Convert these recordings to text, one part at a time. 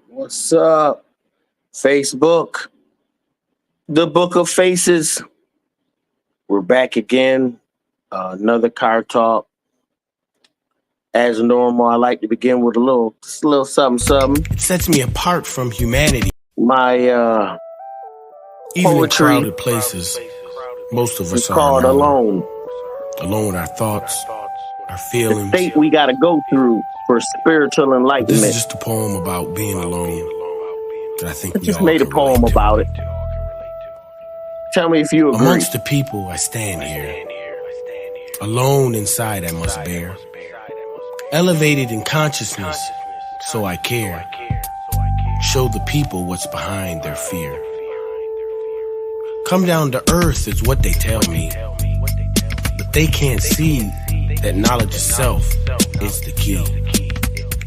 What's up, Facebook? The Book of Faces. We're back again. Another car talk. As normal, I like to begin with a little something. It sets me apart from humanity. My Even in poetry crowded places, most of is us are called Alone. Alone with our thoughts, our The feelings. state we got to go through for spiritual But this enlightenment. is just a poem about being alone that I think I we just all made a can poem relate to. about it. Tell me if you agree. Amongst the people I stand here, alone inside I must bear, elevated in consciousness, so I care. Show the people what's behind their fear. Come down to earth is what they tell me, but they can't see that knowledge itself is the key.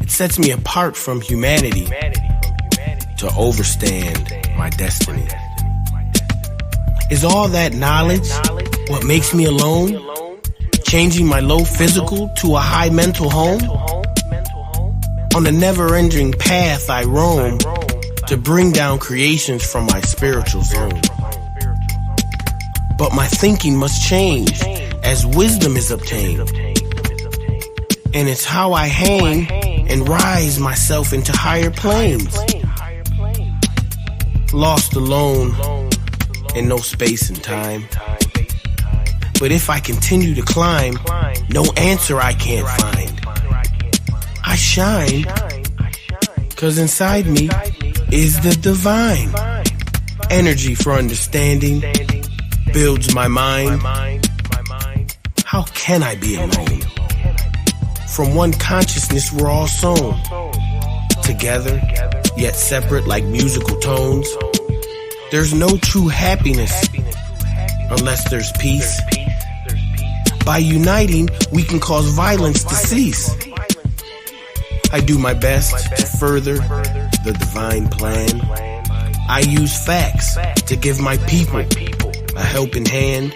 It sets me apart from humanity to overstand my destiny. Is all that knowledge what makes me alone? Changing my low physical to a high mental home? On the never-ending path I roam to bring down creations from my spiritual zone. But my thinking must change as wisdom is obtained. And it's how I hang and rise myself into higher planes. Lost alone in no space and time. But if I continue to climb, no answer I can't find. I shine, 'cause inside me is the divine. Energy for understanding builds my mind. How can I be alone? From one consciousness we're all sewn. Together, yet separate like musical tones. There's no true happiness unless there's peace. By uniting, we can cause violence to cease. I do my best to further the divine plan. I use facts to give my people a helping hand.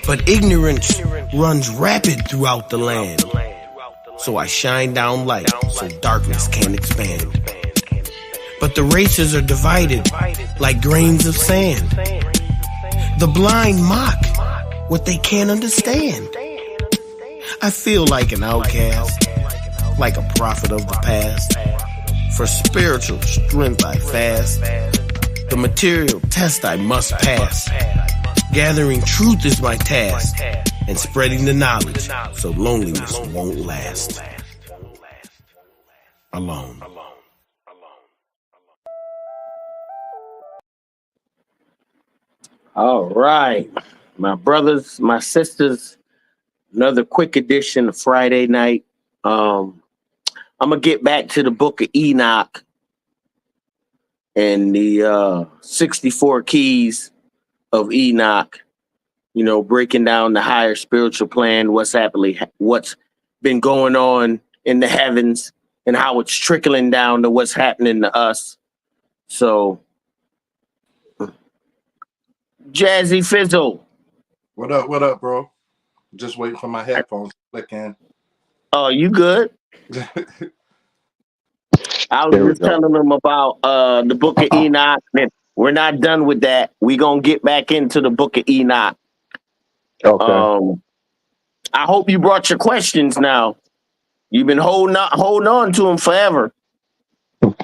But ignorance runs rapid throughout the land. So I shine down light so darkness can't expand. But the races are divided like grains of sand. The blind mock what they can't understand. I feel like an outcast, like a prophet of the past. For spiritual strength I fast. The material test I must pass. Gathering truth is my task, and spreading the knowledge so loneliness won't last. Alone. All right, my brothers, my sisters, another quick edition of Friday night. I'm gonna get back to the Book of Enoch and the 64 keys of Enoch. You know, breaking down the higher spiritual plan, what's been going on in the heavens, and how it's trickling down to what's happening to us. So, Jazzy Fizzle. What up, bro? Just waiting for my headphones to click in. Oh, you good? I was just telling them about the Book of Enoch. And we're not done with that. We're going to get back into the Book of Enoch. Okay. I hope you brought your questions now. You've been holding on to them forever. Go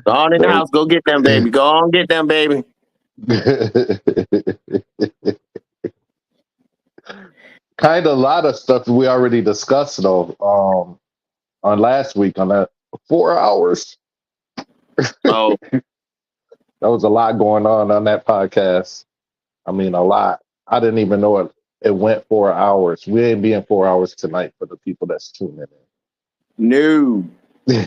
on in the house. Go get them, baby. Go on, get them, baby. Kind of a lot of stuff we already discussed though. On last week on that 4 hours. Oh, That was a lot going on that podcast. I mean, a lot. I didn't even know it went 4 hours. We ain't being 4 hours tonight for the people that's tuning no. in.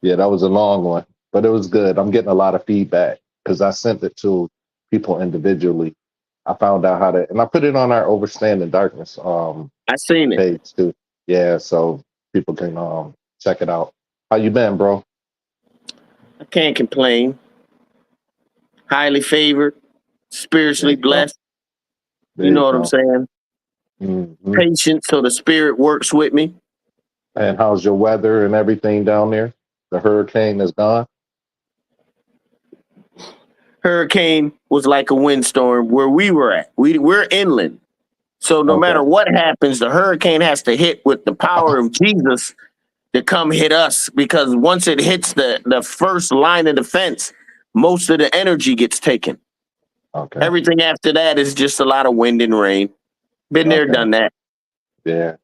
Yeah, that was a long one, but it was good. I'm getting a lot of feedback because I sent it to people individually. I found out how to, and I put it on our Overstanding Darkness I seen it. page too. Yeah, so people can check it out. How you been, bro? I can't complain. Highly favored, spiritually blessed. You know what I'm saying? Mm-hmm. Patient, so the spirit works with me. And how's your weather and everything down there? The hurricane is gone. Hurricane was like a windstorm where we were at. We're inland. So no Okay. matter what happens, the hurricane has to hit with the power of Jesus to come hit us, because once it hits the first line of defense, most of the energy gets taken. Okay. Everything after that is just a lot of wind and rain. Been there, Okay. done that. Yeah.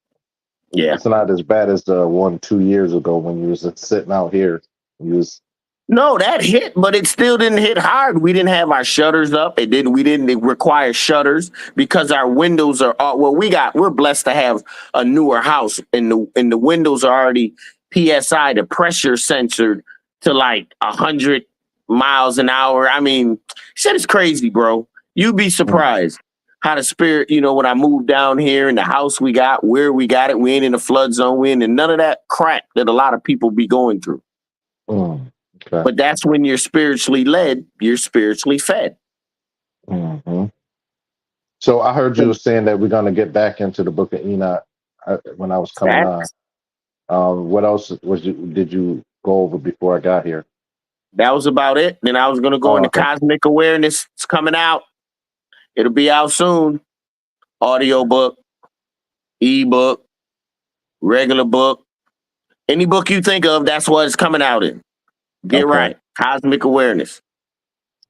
Yeah. It's not as bad as the one 2 years ago when you was sitting out here. You was No, that hit, but it still didn't hit hard. We didn't have our shutters up. We didn't require shutters because our windows are well, we're blessed to have a newer house, and the windows are already PSI, the pressure censored to like 100 miles an hour. I mean, shit is crazy, bro. You'd be surprised how the spirit, when I moved down here in the house we got, where we got it, we ain't in a flood zone, we ain't in none of that crap that a lot of people be going through. Okay. But that's when you're spiritually led, you're spiritually fed. hmm So I heard you saying that we're going to get back into the Book of Enoch when I was coming on. What else did you go over before I got here? That was about it. Then I was going to go into okay. Cosmic Awareness. It's coming out. It'll be out soon. Audio book, ebook, regular book. Any book you think of, that's what it's coming out in. Get Okay. right. Cosmic Awareness.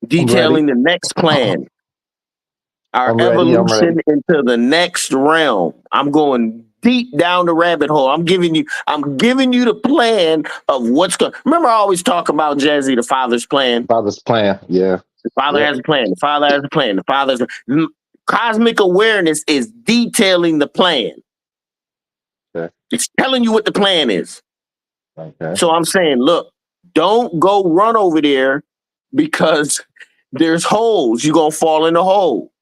Detailing the next plan. Our I'm ready. evolution into the next realm. I'm going deep down the rabbit hole. I'm giving you the plan of what's going. Remember, I always talk about Jazzy, the Father's plan. Father's plan, yeah. The Father has a plan. The Father has a plan. The Father's Cosmic Awareness is detailing the plan. Okay. It's telling you what the plan is. Okay. So I'm saying, look, don't go run over there because there's holes. You're gonna fall in the hole.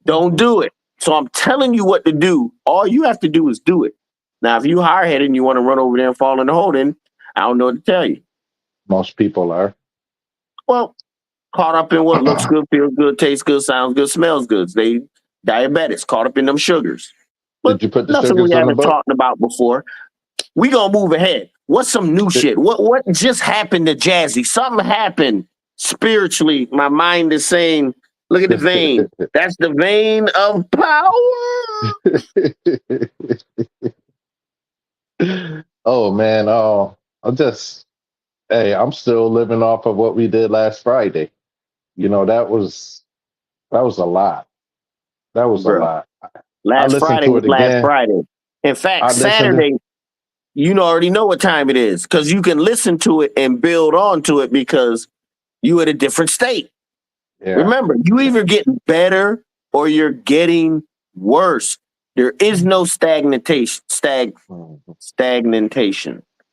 Don't do it. So I'm telling you what to do. All you have to do is do it. Now, if you hard-headed and you want to run over there and fall in the hole, then I don't know what to tell you. Most people are. Well, caught up in what looks good, feels good, tastes good, sounds good, smells good. They diabetics, caught up in them sugars. But did you put the nothing sugars we in the haven't book? talked about before. We gonna move ahead. What's some new shit? What just happened to Jazzy? Something happened spiritually. My mind is saying, look at the vein. That's the vein of power. Oh man, I'm still living off of what we did last Friday. That was a lot. That was a lot. Last Friday was last Friday. In fact, Saturday, you already know what time it is because you can listen to it and build on to it because you at a different state. Yeah. Remember, you either getting better or you're getting worse. There is no stagnation.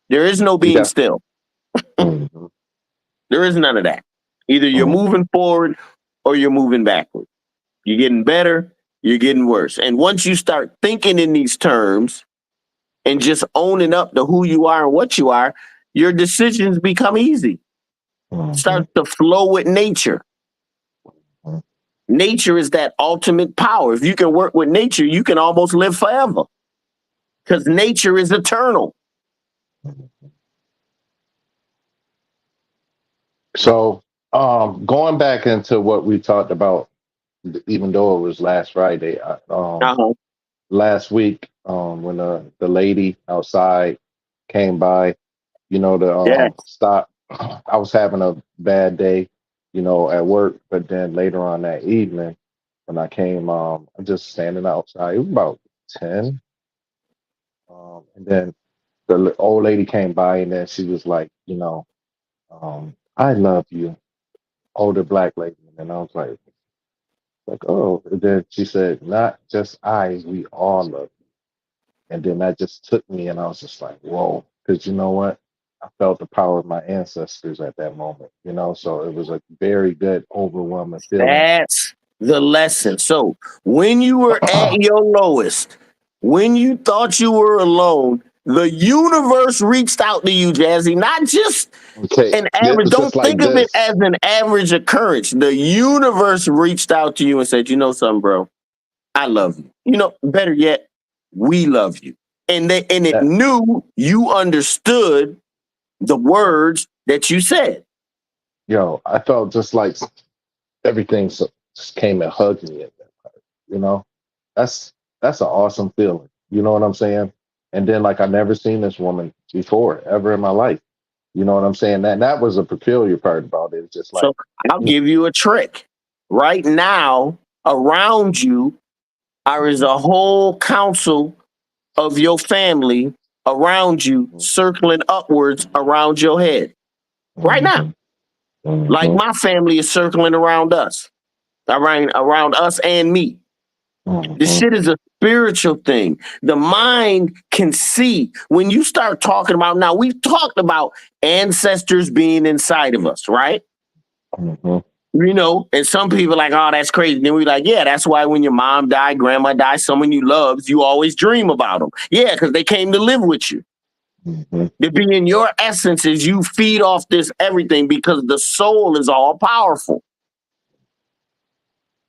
There is no being still. There is none of that. Either you're moving forward or you're moving backward. You're getting better, you're getting worse. And once you start thinking in these terms and just owning up to who you are and what you are, your decisions become easy. Start to flow with nature. Nature is that ultimate power. If you can work with nature, you can almost live forever because nature is eternal. So, going back into what we talked about, even though it was last Friday, last week, when the lady outside came by, stop. I was having a bad day, at work, but then later on that evening, when I came, I'm just standing outside. It was about 10, and then the old lady came by, and then she was like, I love you, older black lady, and I was like, oh. And then she said, not just we all love you. And then that just took me, and I was just like, whoa, because you know what? I felt the power of my ancestors at that moment, so it was a very good, overwhelming feeling. That's the lesson. So when you were at your lowest, when you thought you were alone, the universe reached out to you, Jazzy, not just an average. Don't think of it as an average occurrence. The universe reached out to you and said, you know something, bro? I love you. Better yet, we love you. and it That- knew you understood the words that you said. Yo, I felt just like everything just came and hugged me at that part. You know, that's an awesome feeling. You know what I'm saying? And then like I never seen this woman before ever in my life. You know what I'm saying? That was a peculiar part about it. It's just like So I'll give you a trick. Right now, around you, there is a whole council of your family around you, circling upwards around your head. Right now, like my family is circling around us, around us and me. This shit is a spiritual thing. The mind can see. When you start talking about, now we've talked about ancestors being inside of us, right? Mhm. You know, and some people are like, oh, that's crazy. Then we like, yeah, that's why when your mom died, grandma died, someone you loved, you always dream about them. Yeah, because they came to live with you. Mhm. To be in your essences, you feed off this everything because the soul is all powerful.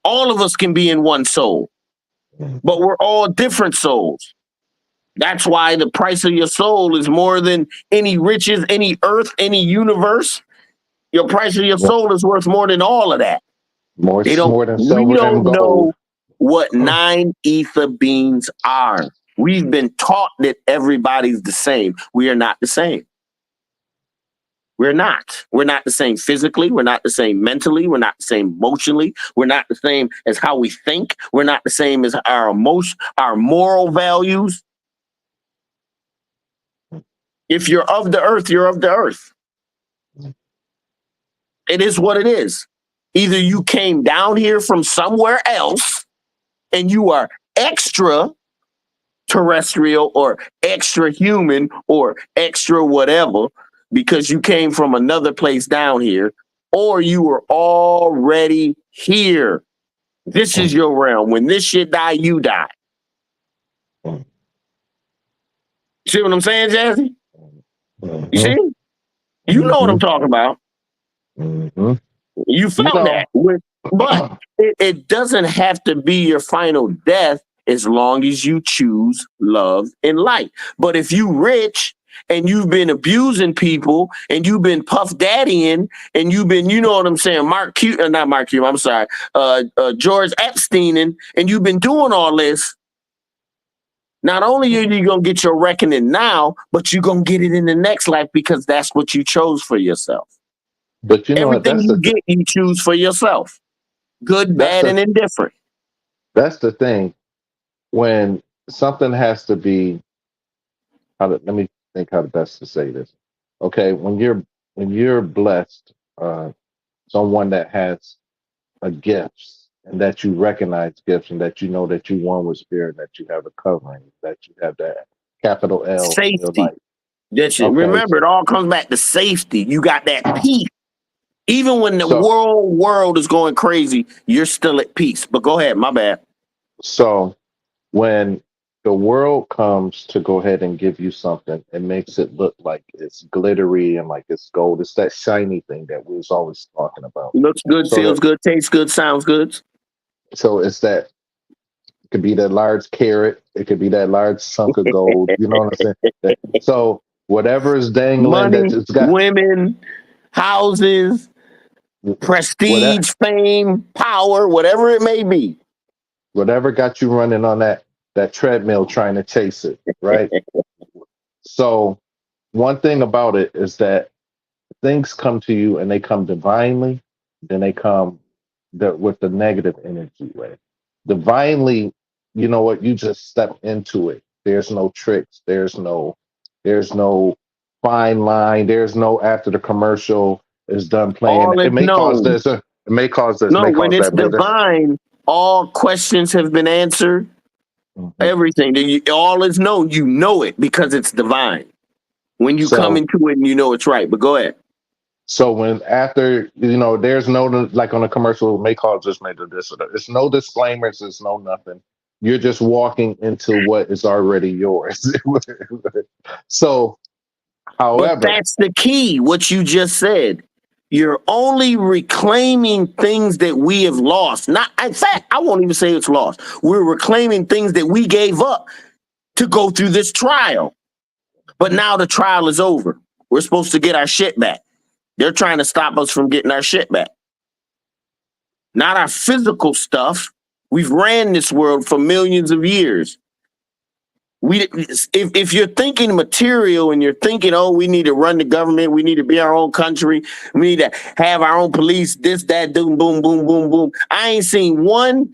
All of us can be in one soul, but we're all different souls. That's why the price of your soul is more than any riches, any earth, any universe. Your price of your soul is worth more than all of that. More We than silver don't and gold. know what 9 ether beings are. We've been taught that everybody's the same. We are not the same. We're not. We're not the same physically. We're not the same mentally. We're not the same emotionally. We're not the same as how we think. We're not the same as our our moral values. If you're of the earth, you're of the earth. It is what it is. Either you came down here from somewhere else and you are extra terrestrial or extra human or extra whatever because you came from another place down here, or you were already here. This is your realm. When this shit die, you die. See what I'm saying, Jazzy? You see? You know what I'm talking about. Mhm. You felt know- that. But it doesn't have to be your final death as long as you choose love and light. But if you rich and you've been abusing people and you've been puff daddying and you've been, you know what I'm saying, George Epsteining, and you've been doing all this, not only are you going to get your reckoning now, but you're going to get it in the next life because that's what you chose for yourself. But you know what? Everything you get, you choose for yourself. Good, bad, and indifferent. That's the thing. When something has to be, let me think how the best to say this. Okay, when you're blessed, someone that has a gift and that you recognize gifts and that you know that you one with spirit, that you have a covering, that you have that capital L in your Safety. life. That's it. Remember, it all comes back to safety. You got that peace. Even when the world is going crazy, you're still at peace. But go ahead, my bad. So when the world comes to go ahead and give you something, it makes it look like it's glittery and like it's gold. It's that shiny thing that we was always talking about. Looks good, feels good, tastes good, sounds good. So it's that. It could be that large carrot. It could be that large chunk of gold. You know what I'm saying? So whatever is dangling, money, that it's got women, houses, prestige, fame, power, whatever it may be. Whatever got you running on that treadmill trying to chase it, right? So one thing about it is that things come to you and they come divinely, then they come with the negative energy way. Divinely, you know what, you just step into it. There's no tricks, there's no fine line, there's no after the commercial is done playing. It may cause this, it may cause this. No, when it's divine, all questions have been answered. Everything, all is known. You know it because it's divine. When you come into it and you know it's right. But go ahead. So when after, there's no, like on a commercial, may cause this, may do this or that. It's no disclaimers. It's no nothing. You're just walking into what is already yours. So, however, but that's the key. What you just said. You're only reclaiming things that we have lost. Not, in fact, I won't even say it's lost. We're reclaiming things that we gave up to go through this trial. But now the trial is over. We're supposed to get our shit back. They're trying to stop us from getting our shit back. Not our physical stuff. We've ran this world for millions of years. If you're thinking material and you're thinking, oh, we need to run the government, we need to be our own country, we need to have our own police, this, that, boom, boom, boom, boom, boom. I ain't seen one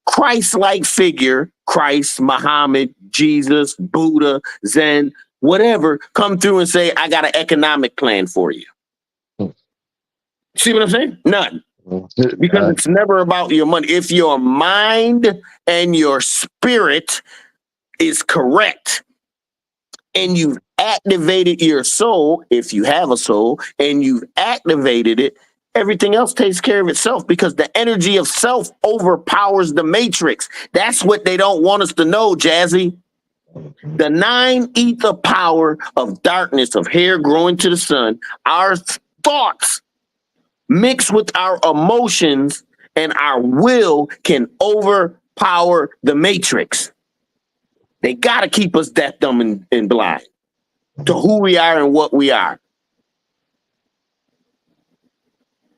Christ-like figure, Christ, Muhammad, Jesus, Buddha, Zen, whatever, come through and say, I got an economic plan for you. See what I'm saying? None. Because it's never about your money. If your mind and your spirit is correct and you've activated your soul, if you have a soul, and you've activated it, everything else takes care of itself because the energy of self overpowers the matrix. That's what they don't want us to know, Jazzy. The 9 ether power of darkness, of hair growing to the sun, our thoughts mixed with our emotions and our will can overpower the matrix. They got to keep us deaf, dumb, and blind to who we are and what we are.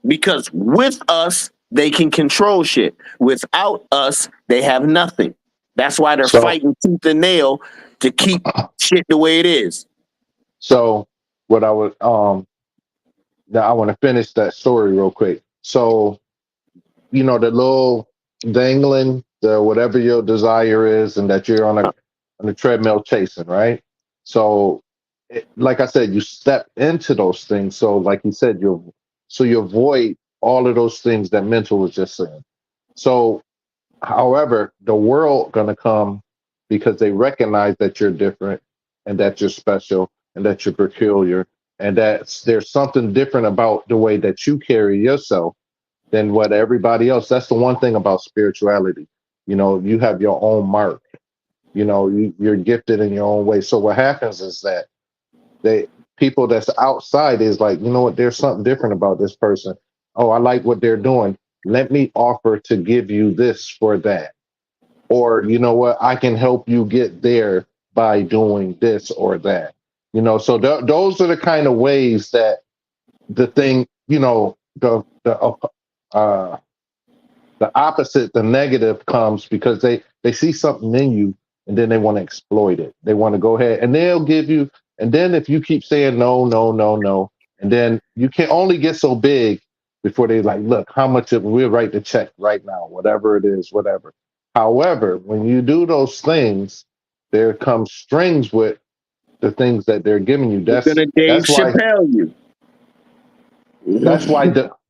Because with us, they can control shit. Without us, they have nothing. That's why they're fighting tooth and nail to keep shit the way it is. So what I would now I want to finish that story real quick. So, you know, the little dangling, the whatever your desire is, and that you're on a treadmill chasing, right? So, like I said, you step into those things. So, like you said, you avoid all of those things that Mental was just saying. So, however, the world gonna come because they recognize that you're different and that you're special and that you're peculiar and that there's something different about the way that you carry yourself than what everybody else. That's the one thing about spirituality. You know, you have your own mark. You know, you're gifted in your own way. So what happens is that people that's outside is like, you know what, there's something different about this person. Oh, I like what they're doing. Let me offer to give you this for that. Or, you know what, I can help you get there by doing this or that. You know, so those are the kind of ways that the thing, you know, the opposite, the negative comes because they see something in you and then they want to exploit it. They want to go ahead and they'll give you. And then if you keep saying no, no, no, no, and then you can only get so big before they like, look, how much we'll write the check right now, whatever it is, whatever. However, when you do those things, there comes strings with the things that they're giving you. That's why you.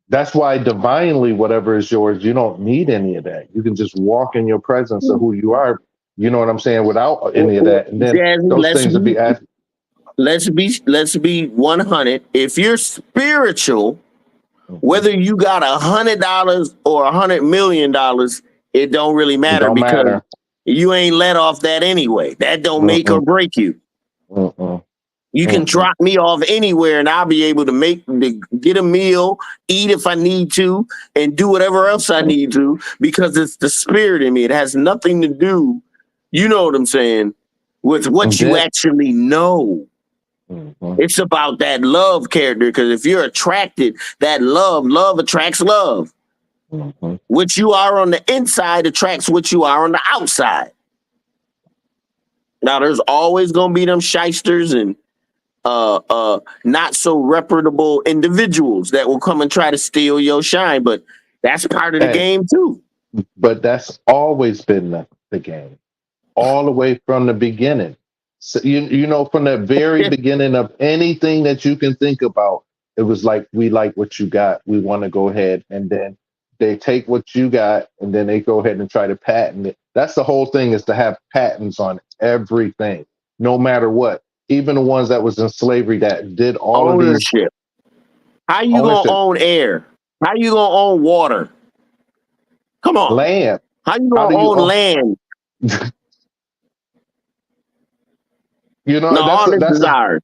that's why divinely, whatever is yours, you don't need any of that. You can just walk in your presence of who you are. You know what I'm saying? Without any of that, and then Jazzy, those things will be asked. Let's be 100. If you're spiritual, whether you got $100 or $100 million, it don't really matter because you ain't let off that anyway. That don't make or break you. You can drop me off anywhere and I'll be able to get a meal, eat if I need to, and do whatever else I need to because it's the spirit in me. It has nothing to do, you know what I'm saying, with what you actually know. It's about that love character because if you're attracted, that love attracts love. What you are on the inside attracts what you are on the outside. Now, there's always going to be them shysters and not so reputable individuals that will come and try to steal your shine, but that's part of the game too. But that's always been the game, all the way from the beginning. So, you know, from the very beginning of anything that you can think about, it was like, we like what you got. We want to go ahead, and then they take what you got, and then they go ahead and try to patent it. That's the whole thing, is to have patents on everything, no matter what. Even the ones that was in slavery that did all ownership. Of these. How you gonna own air? How you gonna own water? Come on, land. How you gonna own land? You know, that's ours.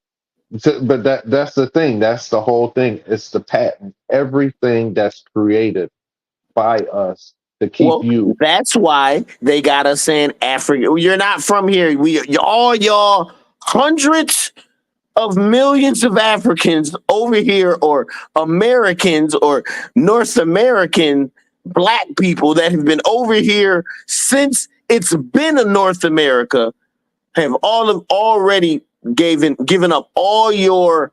But that's the thing. That's the whole thing. It's the patent. Everything that's created by us to keep you. That's why they got us saying Africa. You're not from here. All y'all hundreds of millions of Africans over here, or Americans, or North American black people that have been over here since it's been a North America, have already given up all your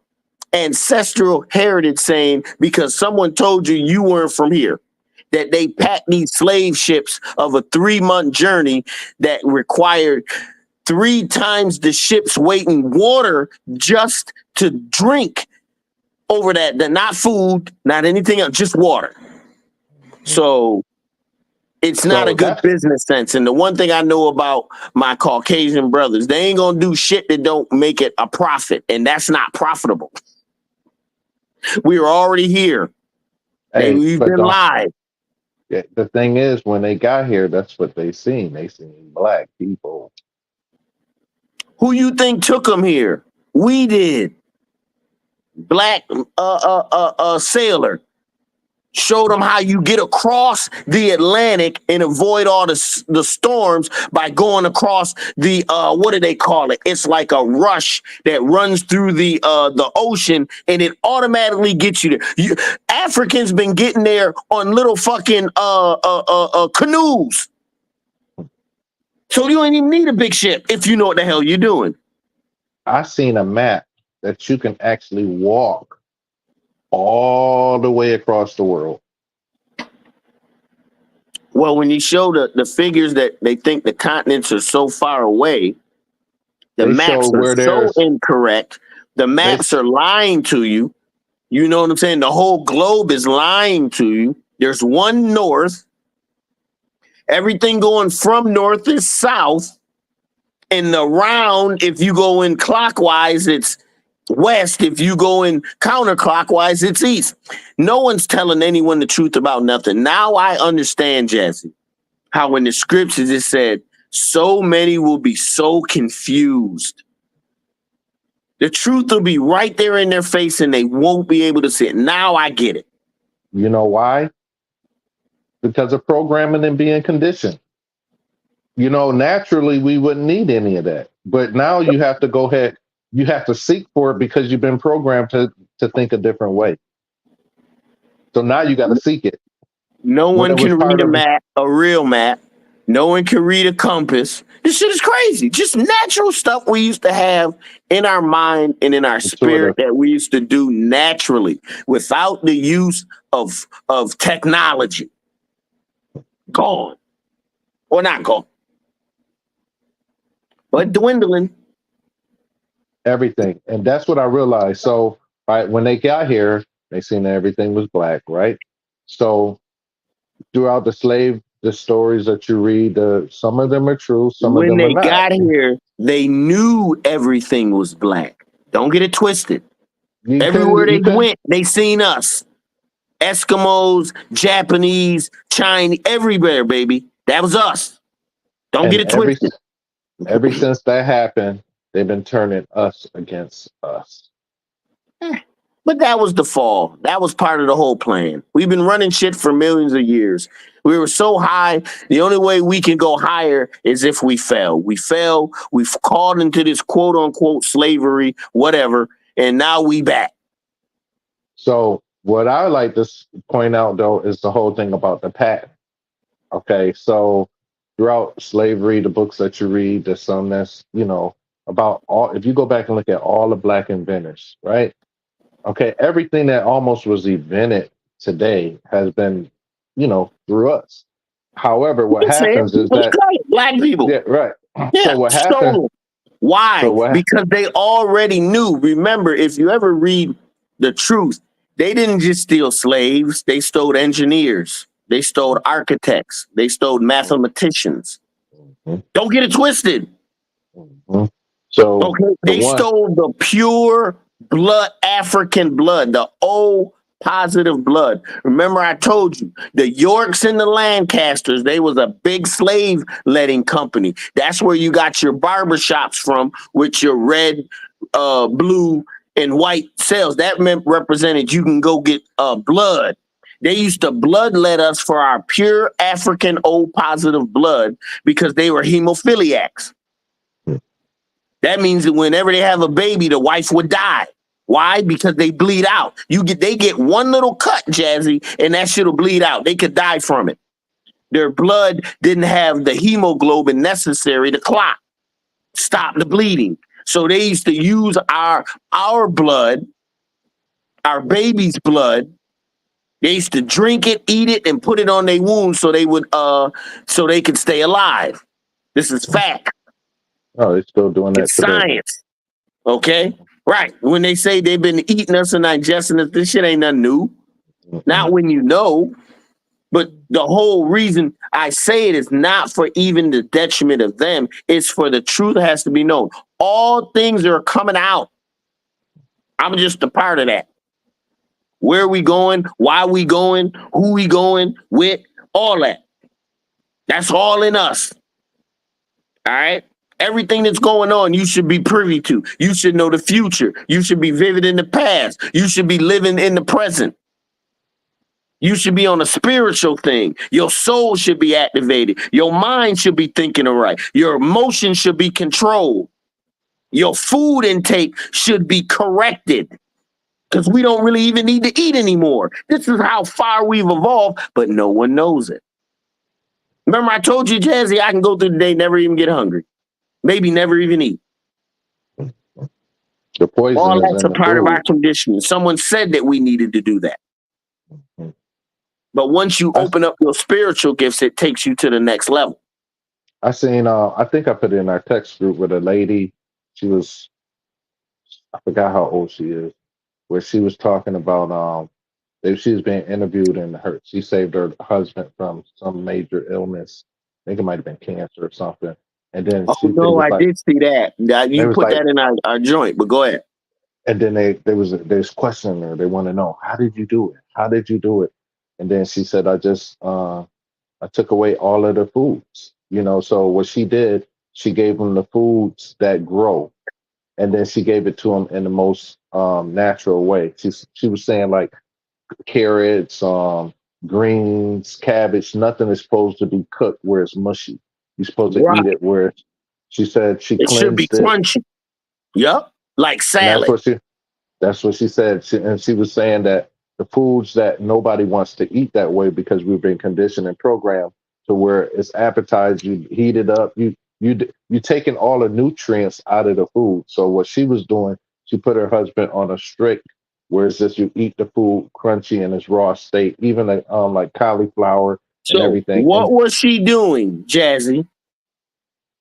ancestral heritage, saying because someone told you weren't from here, that they packed these slave ships of a 3-month journey that required 3 times the ship's weight in water just to drink over that not food, not anything else, just water. So it's not a good business sense. And the one thing I know about my Caucasian brothers, they ain't gonna do shit that don't make it a profit, and that's not profitable. We were already here. Hey, we've been live. Yeah, the thing is, when they got here, that's what they seen. They seen black people. Who you think took them here? We did. Black sailor showed them how you get across the Atlantic and avoid all the storms by going across the what do they call it? It's like a rush that runs through the ocean, and it automatically gets you there. Africans been getting there on little fucking canoes. So you don't even need a big ship if you know what the hell you're doing. I seen a map that you can actually walk all the way across the world. Well, when you show the figures that they think the continents are so far away, the maps are so incorrect. The maps are lying to you. You know what I'm saying? The whole globe is lying to you. There's one north. Everything going from north is south. And around, if you go in clockwise, it's west. If you go in counterclockwise, it's east. No one's telling anyone the truth about nothing. Now I understand, Jesse, how in the scriptures it said, so many will be so confused. The truth will be right there in their face and they won't be able to see it. Now I get it. You know why? Because of programming and being conditioned. You know, naturally, we wouldn't need any of that. But now you have to go ahead. You have to seek for it because you've been programmed to think a different way. So now you got to seek it. No one can read a map, a real map. No one can read a compass. This shit is crazy. Just natural stuff we used to have in our mind and in our spirit that we used to do naturally without the use of technology. Gone. Or not gone. But dwindling. Everything. And that's what I realized. So, right, when they got here, they seen that everything was black, right? So throughout the stories that you read, some of them are true, some of them are not. When they got here, they knew everything was black. Don't get it twisted. Everywhere they went, they seen us. Eskimos, Japanese, Chinese, everywhere, baby. That was us. Don't get it twisted. Ever since that happened, they've been turning us against us. But that was the fall. That was part of the whole plan. We've been running shit for millions of years. We were so high. The only way we can go higher is if we fell. We fell. We've called into this quote unquote slavery, whatever. And now we back. So what I like to point out, though, is the whole thing about the patent. Okay, so throughout slavery, the books that you read, there's some that's, about all, if you go back and look at all the black inventors, right? Okay, everything that almost was invented today has been, through us. However, what happens is that black people. Yeah, right. Yeah, so what happens? Why? Because they already knew. Remember, if you ever read the truth, they didn't just steal slaves. They stole engineers. They stole architects. They stole mathematicians. Mm-hmm. Don't get it twisted. Mm-hmm. So okay, they stole the pure blood, African blood, the O positive blood. Remember, I told you the Yorks and the Lancasters, they was a big slave letting company. That's where you got your barbershops from with your red, blue, and white cells. That represented you can go get blood. They used to bloodlet us for our pure African O positive blood because they were hemophiliacs. That means that whenever they have a baby, the wife would die. Why? Because they bleed out. They get one little cut, Jazzy, and that shit'll bleed out. They could die from it. Their blood didn't have the hemoglobin necessary to clot, stop the bleeding. So they used to use our blood, our baby's blood. They used to drink it, eat it, and put it on their wounds so they could stay alive. This is fact. Oh, they're still doing that It's today. science. Okay? Right. When they say they've been eating us and digesting us, this shit ain't nothing new. Not when you know. But the whole reason I say it is not for even the detriment of them. It's for the truth has to be known. All things are coming out. I'm just a part of that. Where we going? Why we going? Who we going with? All that. That's all in us. All right? Everything that's going on, you should be privy to. You should know the future. You should be vivid in the past. You should be living in the present. You should be on a spiritual thing. Your soul should be activated. Your mind should be thinking right. Your emotions should be controlled. Your food intake should be corrected because we don't really even need to eat anymore. This is how far we've evolved, but no one knows it. Remember I told you, Jazzy, I can go through the day, never even get hungry. Maybe never even eat. The poison All is that's in a the part of food. our conditioning. Someone said that we needed to do that. But once you open up your spiritual gifts, it takes you to the next level. I seen I think I put it in our text group with a lady. I forgot how old she is, where she was talking about she was being interviewed and she saved her husband from some major illness. I think it might have been cancer or something. And then Oh, no, I did see that. You put that in our joint, but go ahead. And then they was questioning her. They want to know, how did you do it? How did you do it? And then she said, I took away all of the foods. So what she did, she gave them the foods that grow, and then she gave it to them in the most natural way. She was saying like carrots, greens, cabbage. Nothing is supposed to be cooked where it's mushy. You're supposed to eat it where she said she it should be crunchy. Yep, like salad. That's what she said. She was saying that the foods that nobody wants to eat that way because we've been conditioned and programmed to where it's appetized, you heat it up, you taking all the nutrients out of the food. So what she was doing, she put her husband on a strict, where it's just you eat the food crunchy in its raw state, even like cauliflower and everything. What was she doing, Jazzy?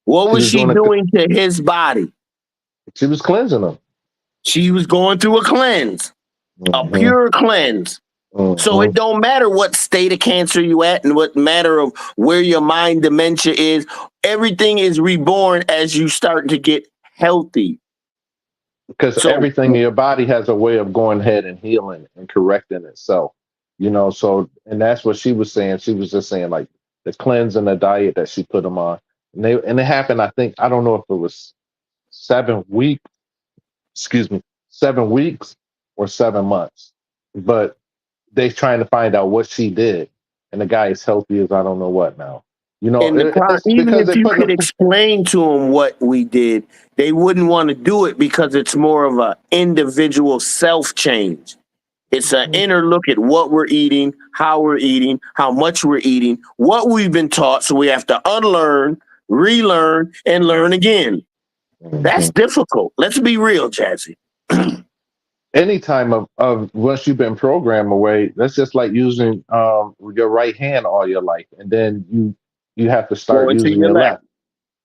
What was she doing to his body? She was cleansing him. She was going through a cleanse, a pure cleanse. So it don't matter what state of cancer you at and what matter of where your mind dementia is. Everything is reborn as you start to get healthy. Because everything in your body has a way of going ahead and healing and correcting itself. So, and that's what she was saying. She was just saying like the cleanse and the diet that she put them on. And it happened, I think, I don't know if it was 7 weeks or 7 months, but they trying to find out what she did, and the guy is healthy as I don't know what now. Even if you could explain to them what we did, they wouldn't want to do it because it's more of an individual self change. It's an inner look at what we're eating, how we're eating, how much we're eating, what we've been taught. So we have to unlearn, relearn, and learn again. That's difficult. Let's be real, Jazzy. Any time of once you've been programmed away, that's just like using your right hand all your life, and then you have to start using your left.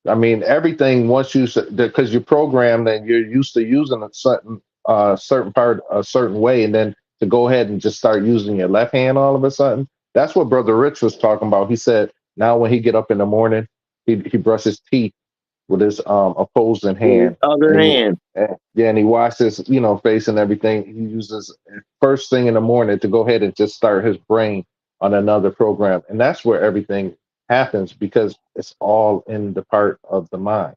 I mean, everything once you because you're programmed and you're used to using a certain part a certain way, and then to go ahead and just start using your left hand all of a sudden. That's what Brother Rich was talking about. He said now when he get up in the morning, he brushes teeth with his opposing hand. Other hand. And he washes, face and everything. He uses first thing in the morning to go ahead and just start his brain on another program. And that's where everything happens because it's all in the part of the mind.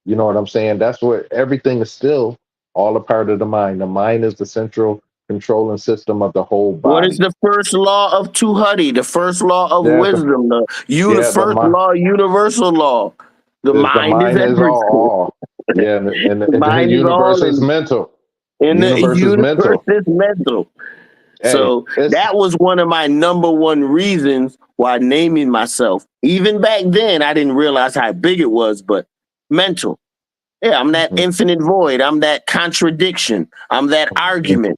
You know what I'm saying? That's where everything is still all a part of the mind. The mind is the central controlling system of the whole What is body. the first law of Tuhati? The first law of Yeah, wisdom, the the first mind law, universal law. The is the mind is mind is everything. all. Yeah, The and the mind is all, universe is mental. and the Universe is universe mental. is mental. Hey, So it's that was one of my number one reasons why naming myself. Even back then, I didn't realize how big it was, but mental. Yeah, I'm that Mhm, infinite void. I'm that contradiction. I'm that mhm, argument.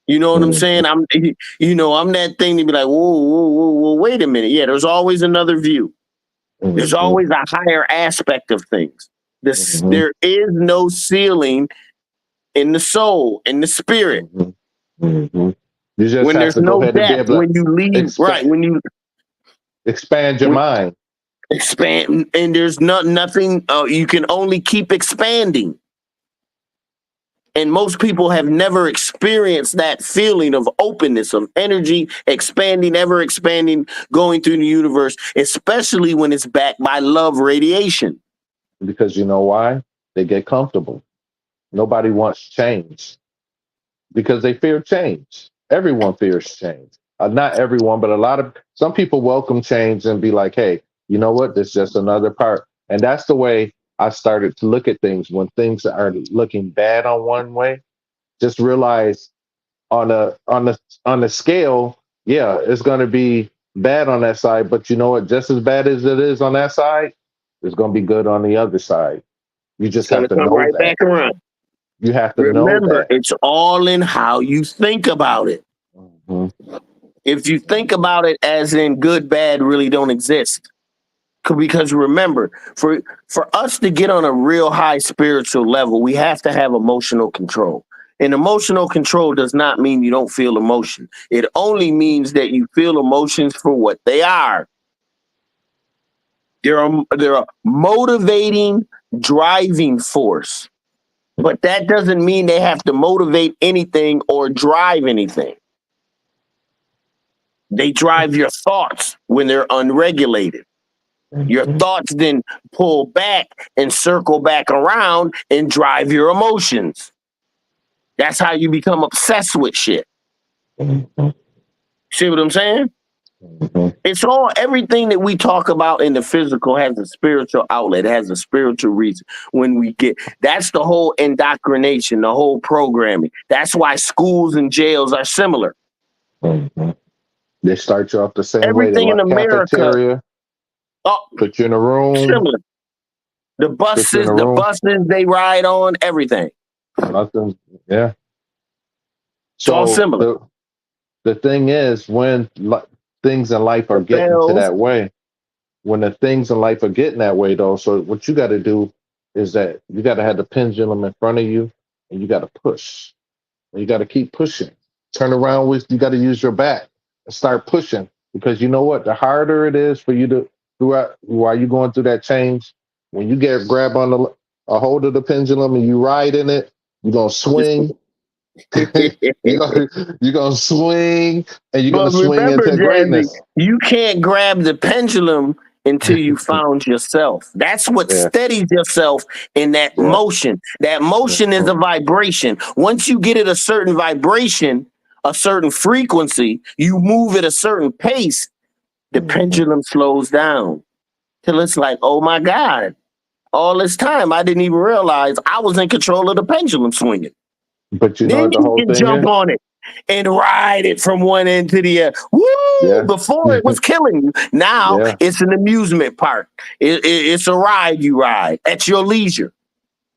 You know what I'm saying? mhm, I'm that thing to be like, whoa, wait a minute. Yeah, there's always another view. There's mhm, always a higher aspect of things. mhm, There is no ceiling in the soul, in the spirit. mhm, mhm. You just When have there's to go no ahead and be depth, able to when you leave, right? expand expand your When mind. expand, and there's nothing. You can only keep expanding. And most people have never experienced that feeling of openness, of energy expanding, ever expanding, going through the universe, especially when it's backed by love radiation. Because you know why? They get comfortable. Nobody wants change because they fear change. Everyone fears change. Not everyone, but some people welcome change and be like, hey, you know what? This is just another part. And that's the way I started to look at things when things are looking bad on one way. Just realize on the scale, yeah, it's going to be bad on that side, but you know what? Just as bad as it is on that side, it's going to be good on the other side. You It's just going have to to come know right that. back around. You have to know Remember, that. it's all in how you think about it. Mhm, If you think about it as in good, bad really don't exist. Because remember, for us to get on a real high spiritual level, we have to have emotional control. And emotional control does not mean you don't feel emotion. It only means that you feel emotions for what they are. They're a motivating, driving force. But that doesn't mean they have to motivate anything or drive anything. They drive your thoughts when they're unregulated. Your mhm, thoughts then pull back and circle back around and drive your emotions. That's how you become obsessed with shit. mhm, See what I'm saying? mhm, It's all everything that we talk about in the physical has a spiritual outlet, has a spiritual reason. When we get that's the whole indoctrination, the whole programming. That's why schools and jails are similar. mhm. They start you off the same way. The Everything in America, cafeteria, oh, put you in a room, similar. put you in a The room. buses they ride on, everything. Nothing. Yeah. It's all So similar. the thing is, when things in life are The getting to bells. that way, when the things in life are getting that way, though, so what you got to do is that you got to have the pendulum in front of you, and you got to push. And you got to keep pushing. Turn around with you got to use your back and start pushing because you know what? The harder it is for you to throughout while you're going through that change, when you get grab on a hold of the pendulum and you ride in it, you're gonna swing. You're gonna swing and you're gonna But swing remember, into Jazzy, greatness. you can't grab the pendulum until you found yourself. That's what Yeah, steadies yourself in that yeah. motion. That motion is Mhm, a vibration. Once you get at a certain vibration, a certain frequency, you move at a certain pace, the mhm. pendulum slows down till it's like, oh my God, all this time I didn't even realize I was in control of the pendulum swinging. But you know Then what the you whole can thing jump is? on it and ride it from one end to the other. Woo! Yeah, Before it was killing you. Now yeah. it's an amusement park. It's a ride you ride at your leisure.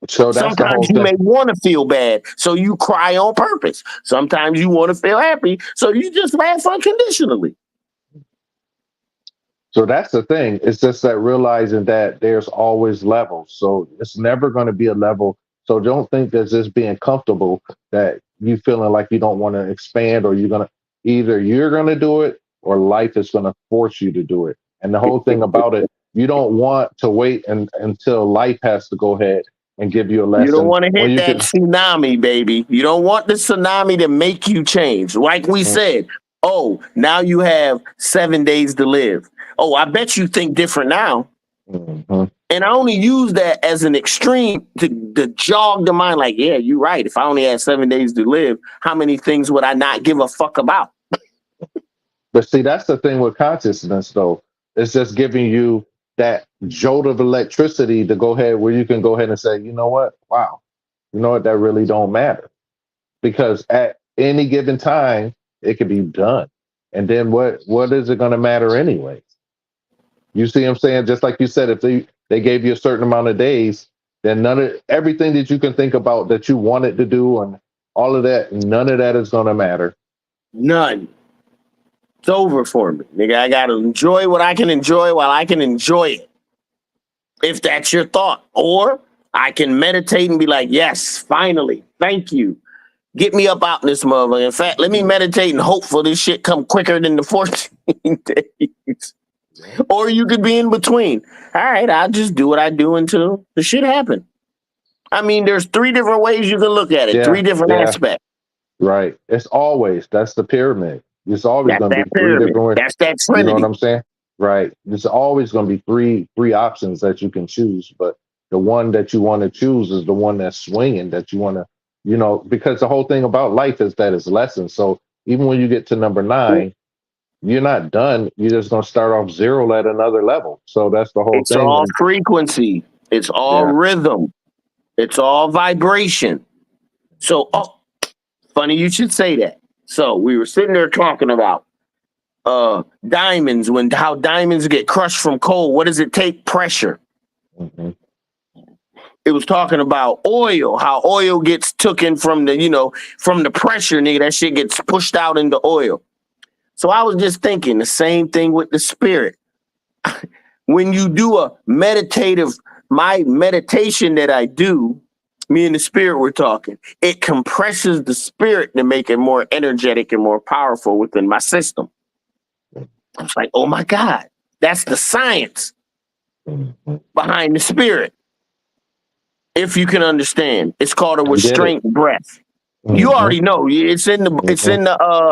So that's the Sometimes whole you thing. may want to feel bad, so you cry on purpose. Sometimes you want to feel happy, so you just laugh unconditionally. So that's the thing. It's just that realizing that there's always levels. So it's never going to be a level. So don't think that just being comfortable that you feeling like you don't want to expand or you're going to do it or life is going to force you to do it. And the whole thing about it, you don't want to wait until life has to go ahead and give you a You don't lesson want to when hit you that can. tsunami, baby. You don't want the tsunami to make you change. Like we said, oh, now you have 7 days to live. Oh, I bet you think different now. Mhm. And I only use that as an extreme to jog the mind. Like, yeah, you're right. If I only had 7 days to live, how many things would I not give a fuck about? But see, that's the thing with consciousness, though. It's just giving you that jolt of electricity to go ahead where you can go ahead and say, you know what? Wow. You know what? That really don't matter. Because at any given time, it can be done. And then what is it going to matter anyway? You see what I'm saying? Just like you said, if they gave you a certain amount of days, then everything that you can think about that you wanted to do and all of that, none of that is going to matter. None. It's over for me, nigga. I gotta enjoy what I can enjoy while I can enjoy it. If that's your thought. Or I can meditate and be like, yes, finally, thank you. Get me up out in this motherfucker. In fact, let me meditate and hope for this shit come quicker than the 14 days. Or you could be in between. All right, I'll just do what I do until the shit happens. I mean, there's 3 different ways you can look at it. Yeah, 3 different aspects. Right. That's the pyramid. It's always That's going to that be 3 pyramid. different ways. That's that You know trinity. what I'm saying? Right. There's always going to be three options that you can choose, but the one that you want to choose is the one that's swinging that you want to, because the whole thing about life is that it's lessons. So even when you get to number 9, you're not done. You're just going to start off 0 at another level. So that's the whole It's thing. all frequency. It's all rhythm. It's all vibration. So, funny you should say that. So we were sitting there talking about diamonds, how diamonds get crushed from coal. What does it take? Pressure. Mm-hmm. It was talking about oil, how oil gets taken from from the pressure, nigga. That shit gets pushed out into oil. So I was just thinking the same thing with the spirit. When you do my meditation that I do, me and the spirit were talking, it compresses the spirit to make it more energetic and more powerful within my system. I was like, oh my God, that's the science behind the spirit. If you can understand, it's called a restraint breath. You already know it's in the Metu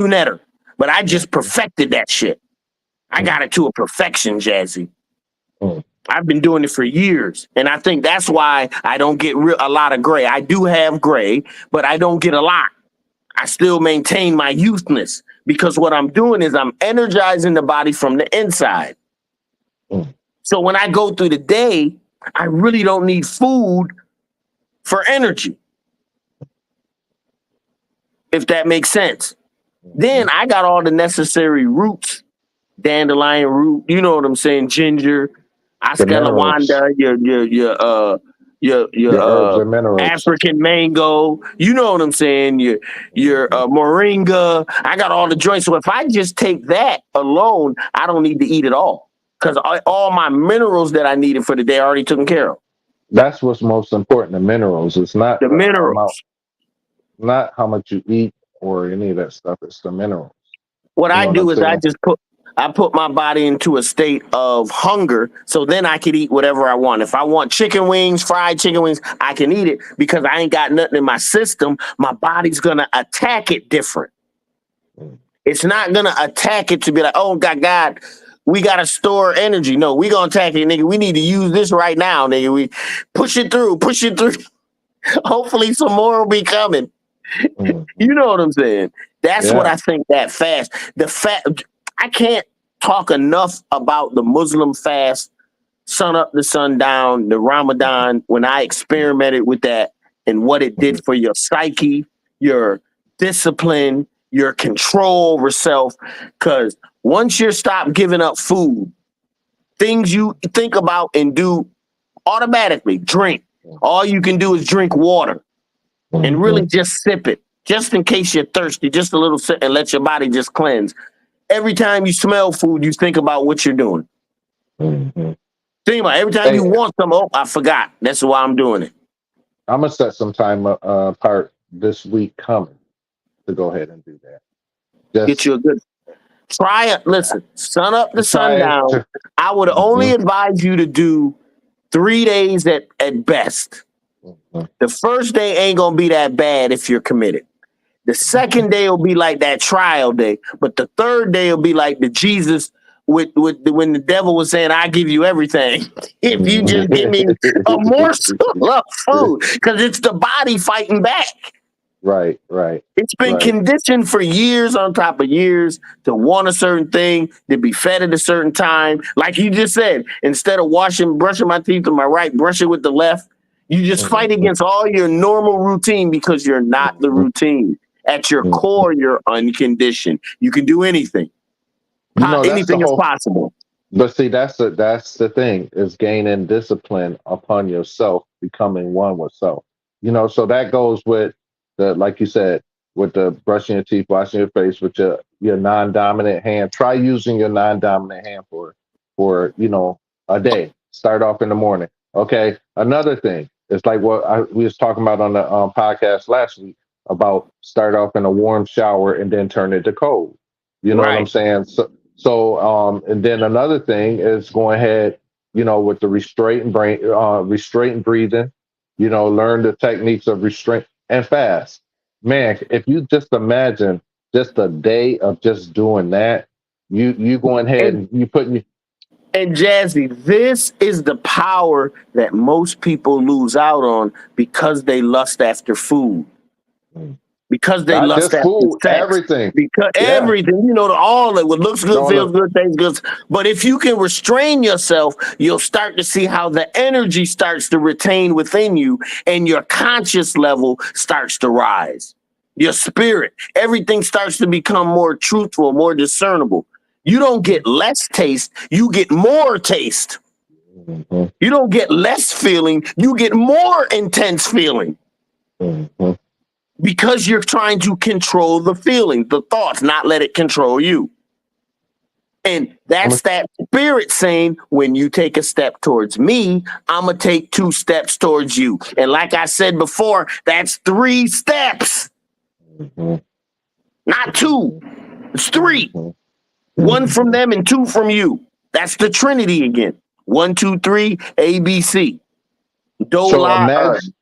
Netter, but I just perfected that shit. I got it to a perfection, Jazzy. I've been doing it for years, and I think that's why I don't get a lot of gray. I do have gray, but I don't get a lot. I still maintain my youthness because what I'm doing is I'm energizing the body from the inside. So when I go through the day, I really don't need food for energy, if that makes sense. Then I got all the necessary roots, dandelion root, you know what I'm saying, ginger, Ascalawanda, your African mango, you know what I'm saying, your moringa. I got all the joints. So if I just take that alone, I don't need to eat it all because all my minerals that I needed for the day are already taken care of. That's what's most important, the minerals. It's not the minerals. Not how much you eat or any of that stuff. It's the minerals. What I do is I put my body into a state of hunger, so then I can eat whatever I want. If I want chicken wings, fried chicken wings, I can eat it because I ain't got nothing in my system. My body's gonna attack it different. It's not gonna attack it to be like, oh God, we gotta store energy. No, we gonna attack it, nigga. We need to use this right now, nigga. We push it through. Hopefully some more will be coming. You know what I'm saying? That's what I think that fast. I can't talk enough about the Muslim fast, sun up to sundown, the Ramadan, when I experimented with that and what it did for your psyche, your discipline, your control over self. Because once you stop giving up food, things you think about and do automatically, drink. All you can do is drink water and really just sip it, just in case you're thirsty, just a little sip and let your body just cleanse. Every time you smell food, you think about what you're doing. Think about it. Every time you want some, I forgot. That's why I'm doing it. I'm going to set some time apart this week coming to go ahead and do that. Get you a good... Try it. Listen, sun up to sundown. I would only advise you to do 3 days at best. The first day ain't going to be that bad if you're committed. The second day will be like that trial day, but the third day will be like the Jesus when the devil was saying, "I give you everything if you just give me a morsel of food," because it's the body fighting back. Right. It's been Right. conditioned for years on top of years to want a certain thing, to be fed at a certain time. Like you just said, instead of brushing my teeth with my right, brush it with the left. You just fight against all your normal routine because you're not the routine. At your core, you're unconditioned. You can do anything. You know, that's the Anything is whole. possible. But see, that's the thing, is gaining discipline upon yourself, becoming one with self. You know, so that goes with the, like you said, with the brushing your teeth, washing your face with your non-dominant hand. Try using your non-dominant hand for a day. Start off in the morning. Okay. Another thing is like what we was talking about on the podcast last week about start off in a warm shower and then turn it to cold. You know what I'm Right. saying? So, and then another thing is go ahead, with the restraint breathing, learn the techniques of restraint and fast. Man, if you just imagine just a day of just doing that, you going ahead and you putting. And Jazzy, this is the power that most people lose out on because they lust after food. Because they Not lust just after food, sex. everything. Because Yeah. everything, all that what looks good, feels good, tastes good. But if you can restrain yourself, you'll start to see how the energy starts to retain within you and your conscious level starts to rise. Your spirit, everything starts to become more truthful, more discernible. You don't get less taste, you get more taste. Mm-hmm. You don't get less feeling, you get more intense feeling. Mm-hmm. Because you're trying to control the feeling, the thoughts, not let it control you. And that's that spirit saying, when you take a step towards me, I'm going to take 2 steps towards you. And like I said before, that's 3 steps. Mm-hmm. Not 2. It's 3. Mm-hmm. 1 from them and 2 from you. That's the Trinity again. 1, 2, 3, ABC. So imagine.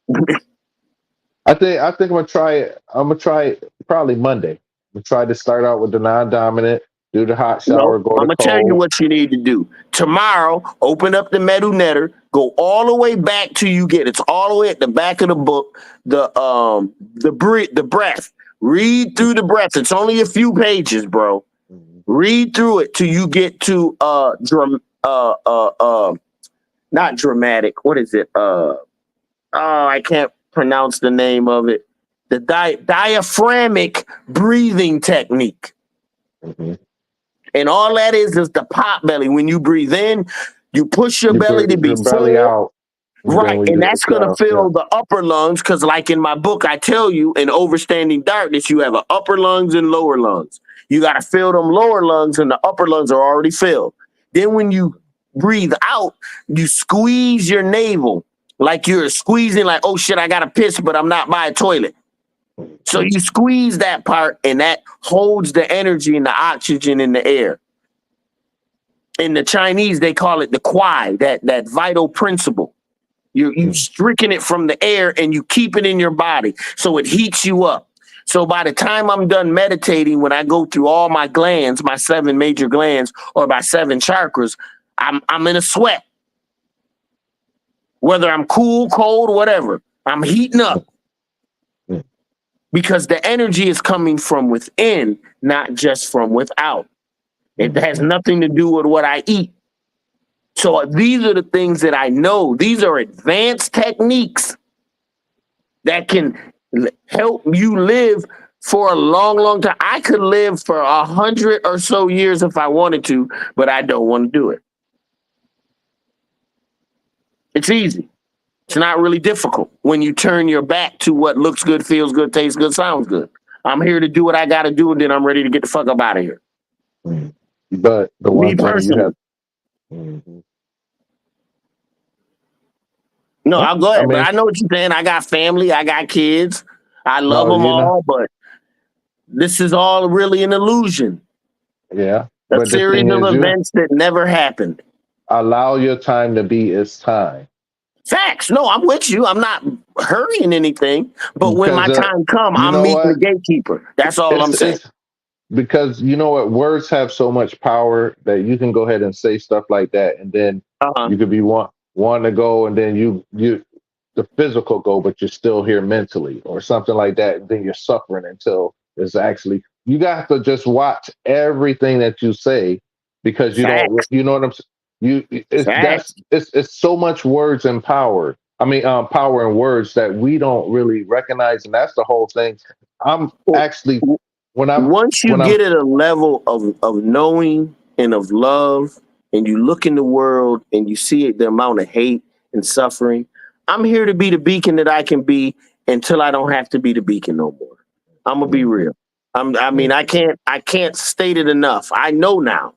I think I'm gonna try it. I'm gonna try it probably Monday. I'm gonna try to start out with the non-dominant, do the hot shower, go to I'm gonna cold. tell you what you need to do. Tomorrow, open up the Medu Netter, go all the way back till you get it's all the way at the back of the book. The breath. Read through the breath. It's only a few pages, bro. Read through it till you get to not dramatic. What is it? I can't pronounce the name of it. The diaphragmic breathing technique. Mm-hmm. And all that is the pot belly. When you breathe in, you push your belly to be your belly full. out. Right. And that's going to fill the upper lungs. Because like in my book, I tell you in Overstanding Darkness, you have an upper lungs and lower lungs. You got to fill them lower lungs and the upper lungs are already filled. Then when you breathe out, you squeeze your navel. Like you're squeezing like, oh shit, I got to piss, but I'm not by a toilet. So you squeeze that part and that holds the energy and the oxygen in the air. In the Chinese, they call it the Kwai, that vital principle. You stricken it from the air and you keep it in your body so it heats you up. So by the time I'm done meditating, when I go through all my glands, my 7 major glands or my 7 chakras, I'm in a sweat. Whether I'm cool, cold, whatever, I'm heating up. Because the energy is coming from within, not just from without. It has nothing to do with what I eat. So these are the things that I know. These are advanced techniques that can help you live for a long, long time. I could live for 100 or so years if I wanted to, but I don't want to do it. It's easy. It's not really difficult when you turn your back to what looks good, feels good, tastes good, sounds good. I'm here to do what I got to do, and then I'm ready to get the fuck up out of here. But the one thing you have. No, I'll go ahead. But I know what you're saying. I got family. I got kids. I love them all, but this is all really an illusion. Yeah. A series of events that never happened. Allow your time to be its time. Facts. No, I'm with you. I'm not hurrying anything. But when my time comes, I'm meeting the gatekeeper. That's all I'm saying. because you know what, words have so much power that you can go ahead and say stuff like that, and then Uh-huh. you could be one to go, and then you the physical go, but you're still here mentally, or something like that. And then you're suffering until it's actually. You got to just watch everything that you say because you don't. Facts. You know what I'm saying? Facts. It's so much words and power. I mean, power and words that we don't really recognize, and that's the whole thing. I'm actually Once you when I'm get at a level of knowing and of love, and you look in the world and you see the amount of hate and suffering, I'm here to be the beacon that I can be until I don't have to be the beacon no more. I'm gonna be real. I mean, I can't state it enough. I know now.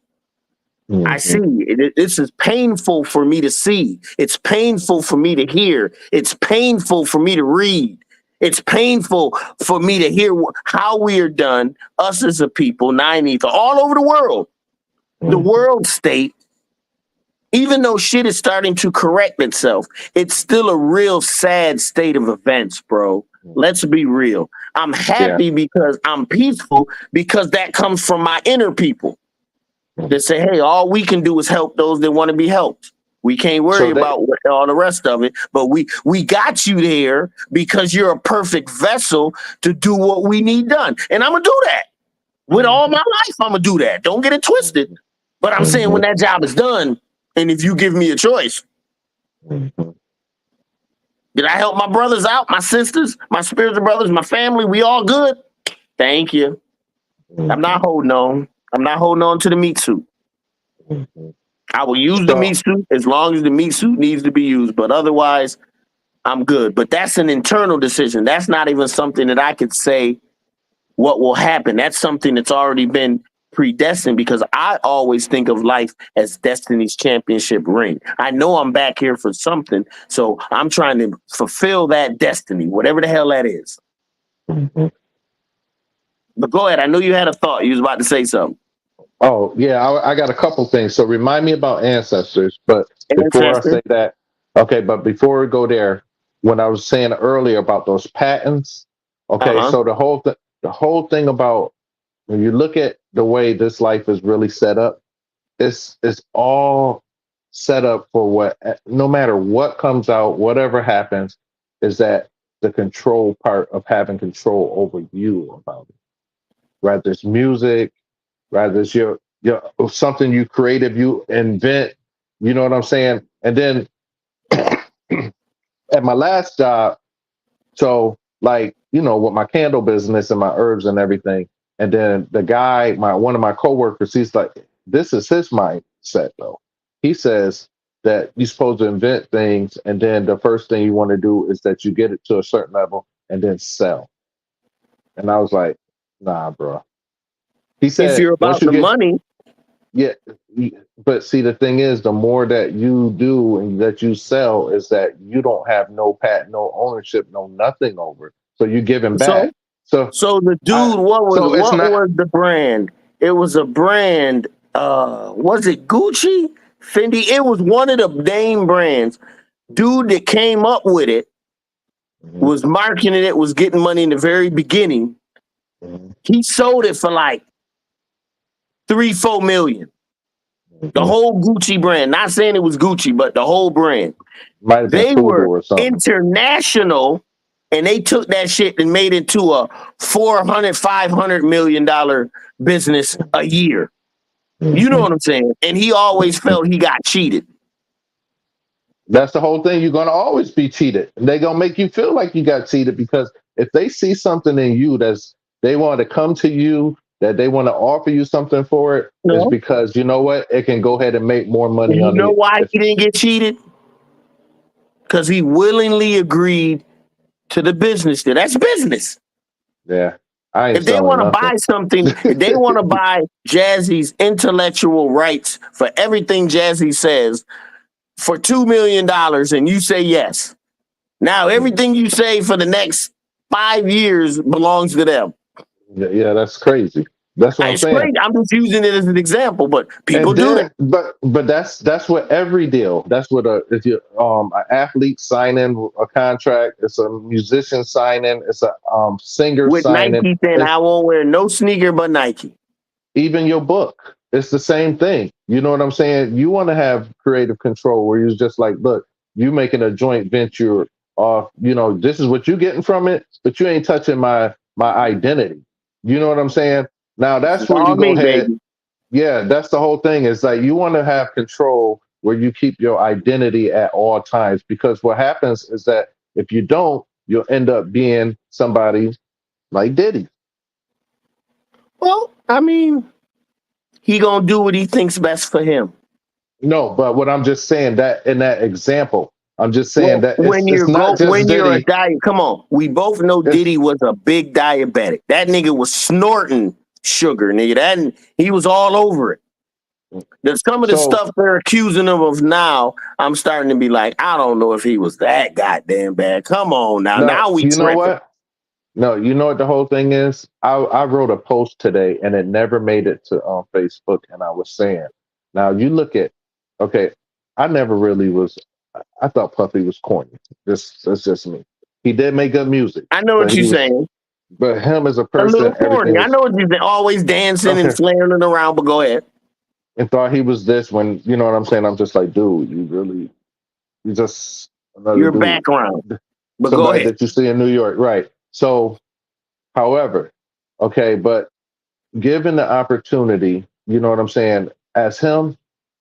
I see it. This is painful for me to see. It's painful for me to hear. It's painful for me to read. It's painful for me to hear how we are done, us as a people, Nine Ether, all over the world. The world state, even though shit is starting to correct itself, it's still a real sad state of events, bro. Let's be real. I'm happy because I'm peaceful because that comes from my inner people that say, hey, all we can do is help those that want to be helped. We can't worry about all the rest of it, but we got you there because you're a perfect vessel to do what we need done. And I'm going to do that. With all my life, I'm going to do that. Don't get it twisted. But I'm saying when that job is done, and if you give me a choice, did I help my brothers out, my sisters, my spiritual brothers, my family? We all good? Thank you. I'm not holding on. I'm not holding on to the meat suit. I will use the meat suit as long as the meat suit needs to be used, but otherwise, I'm good. But that's an internal decision. That's not even something that I could say what will happen. That's something that's already been predestined because I always think of life as Destiny's championship ring. I know I'm back here for something, so I'm trying to fulfill that destiny, whatever the hell that is. But go ahead. I know you had a thought. You was about to say something. Oh, yeah, I got a couple things. So remind me about ancestors, but before I say that, okay, but before we go there, when I was saying earlier about those patents, okay, so the whole thing about when you look at the way this life is really set up, it's all set up for what, no matter what comes out, whatever happens, is that the control part of having control over you about it. Whether it's music, rather it's your something you creative, you invent, you know what I'm saying? And then at my last job, so like, you know, with my candle business and my herbs and everything, and then the guy, one of my coworkers, he's like, this is his mindset though. He says that you're supposed to invent things, and then the first thing you want to do is that you get it to a certain level and then sell. And I was like, nah, bro. He said, if you're about the money. Yeah, but see, the thing is, the more that you do and that you sell is that you don't have no patent, no ownership, no nothing over it. So you're giving back. So the dude, what was the brand? It was a brand. Was it Gucci? Fendi? It was one of the name brands. Dude that came up with it was marketing it, was getting money in the very beginning. He sold it for like $3-4 million. The whole Gucci brand. Not saying it was Gucci, but the whole brand. They were international, and they took that shit and made it to a $400-500 million business a year. You know what I'm saying? And he always felt he got cheated. That's the whole thing. You're going to always be cheated. They're going to make you feel like you got cheated because if they see something in you they want to come to you, that they want to offer you something for it, is because you know what? It can go ahead and make more money. You know why he didn't get cheated? Because he willingly agreed to the business deal. That's business. Yeah. If they want to buy something, if they want to buy Jazzy's intellectual rights for everything Jazzy says for $2 million and you say yes, now everything you say for the next 5 years belongs to them. Yeah, that's crazy. That's what I'm saying. Crazy. I'm just using it as an example, but people do that. But that's what every deal. That's what if you an athlete signing a contract, it's a musician signing, it's a singer with signing. Nike saying I won't wear no sneaker but Nike. even your book, it's the same thing. You know what I'm saying? You want to have creative control where you're just like, look, you making a joint venture off, this is what you getting from it, but you ain't touching my identity. You know what I'm saying? Now that's It's where you all go me, ahead. baby. Yeah, that's the whole thing. Is like you want to have control where you keep your identity at all times, because what happens is that if you don't, you'll end up being somebody like Diddy. Well, I mean, he gonna do what he thinks best for him. No, but what I'm just saying that in that example, I'm just saying Well, that it's not just when you're a Diddy. diet, come on. We both know It's Diddy was a big diabetic. That nigga was snorting sugar, nigga. He was all over it. Some of the so stuff they're accusing him of now, I'm starting to be like, I don't know if he was that goddamn bad. Come on now. no, Now we you know tripping. what? No, you know what the whole thing is? I wrote a post today and it never made it to Facebook, and I was saying, now you look at, okay, I never really was. I thought Puffy was corny. That's just me. He did make good music, I know but what he you're was, saying. but him as a A little person, everything corny. I was know what you're saying. Always dancing and okay. flailing around, but go ahead. And thought he was this when you know what I'm saying. I'm just like, dude, you just another Your dude, background. But go somebody ahead. that you see in New York, right? So, however, okay, but given the opportunity, you know what I'm saying, as him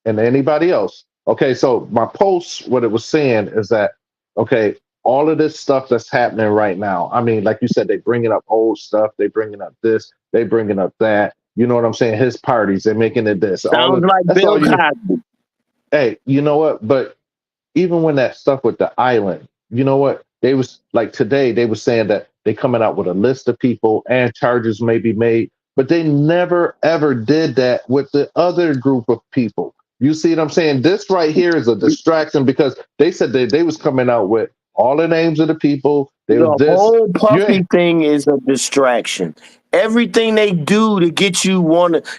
and anybody else. Okay, so my post, what it was saying is that, okay, all of this stuff that's happening right now. I mean, like you said, they bringing up old stuff, they bringing up this, they bringing up that. You know what I'm saying? His parties, they're making it this. All Sounds of like that's Bill all you. Cosby. Hey, you know what? But even when that stuff with the island, you know what? They was like today, they were saying that they coming out with a list of people and charges may be made, but they never ever did that with the other group of people. You see what I'm saying? This right here is a distraction because they said they was coming out with all the names of the people. They was The this. whole Yeah, Puffy thing is a distraction. Everything they do to get you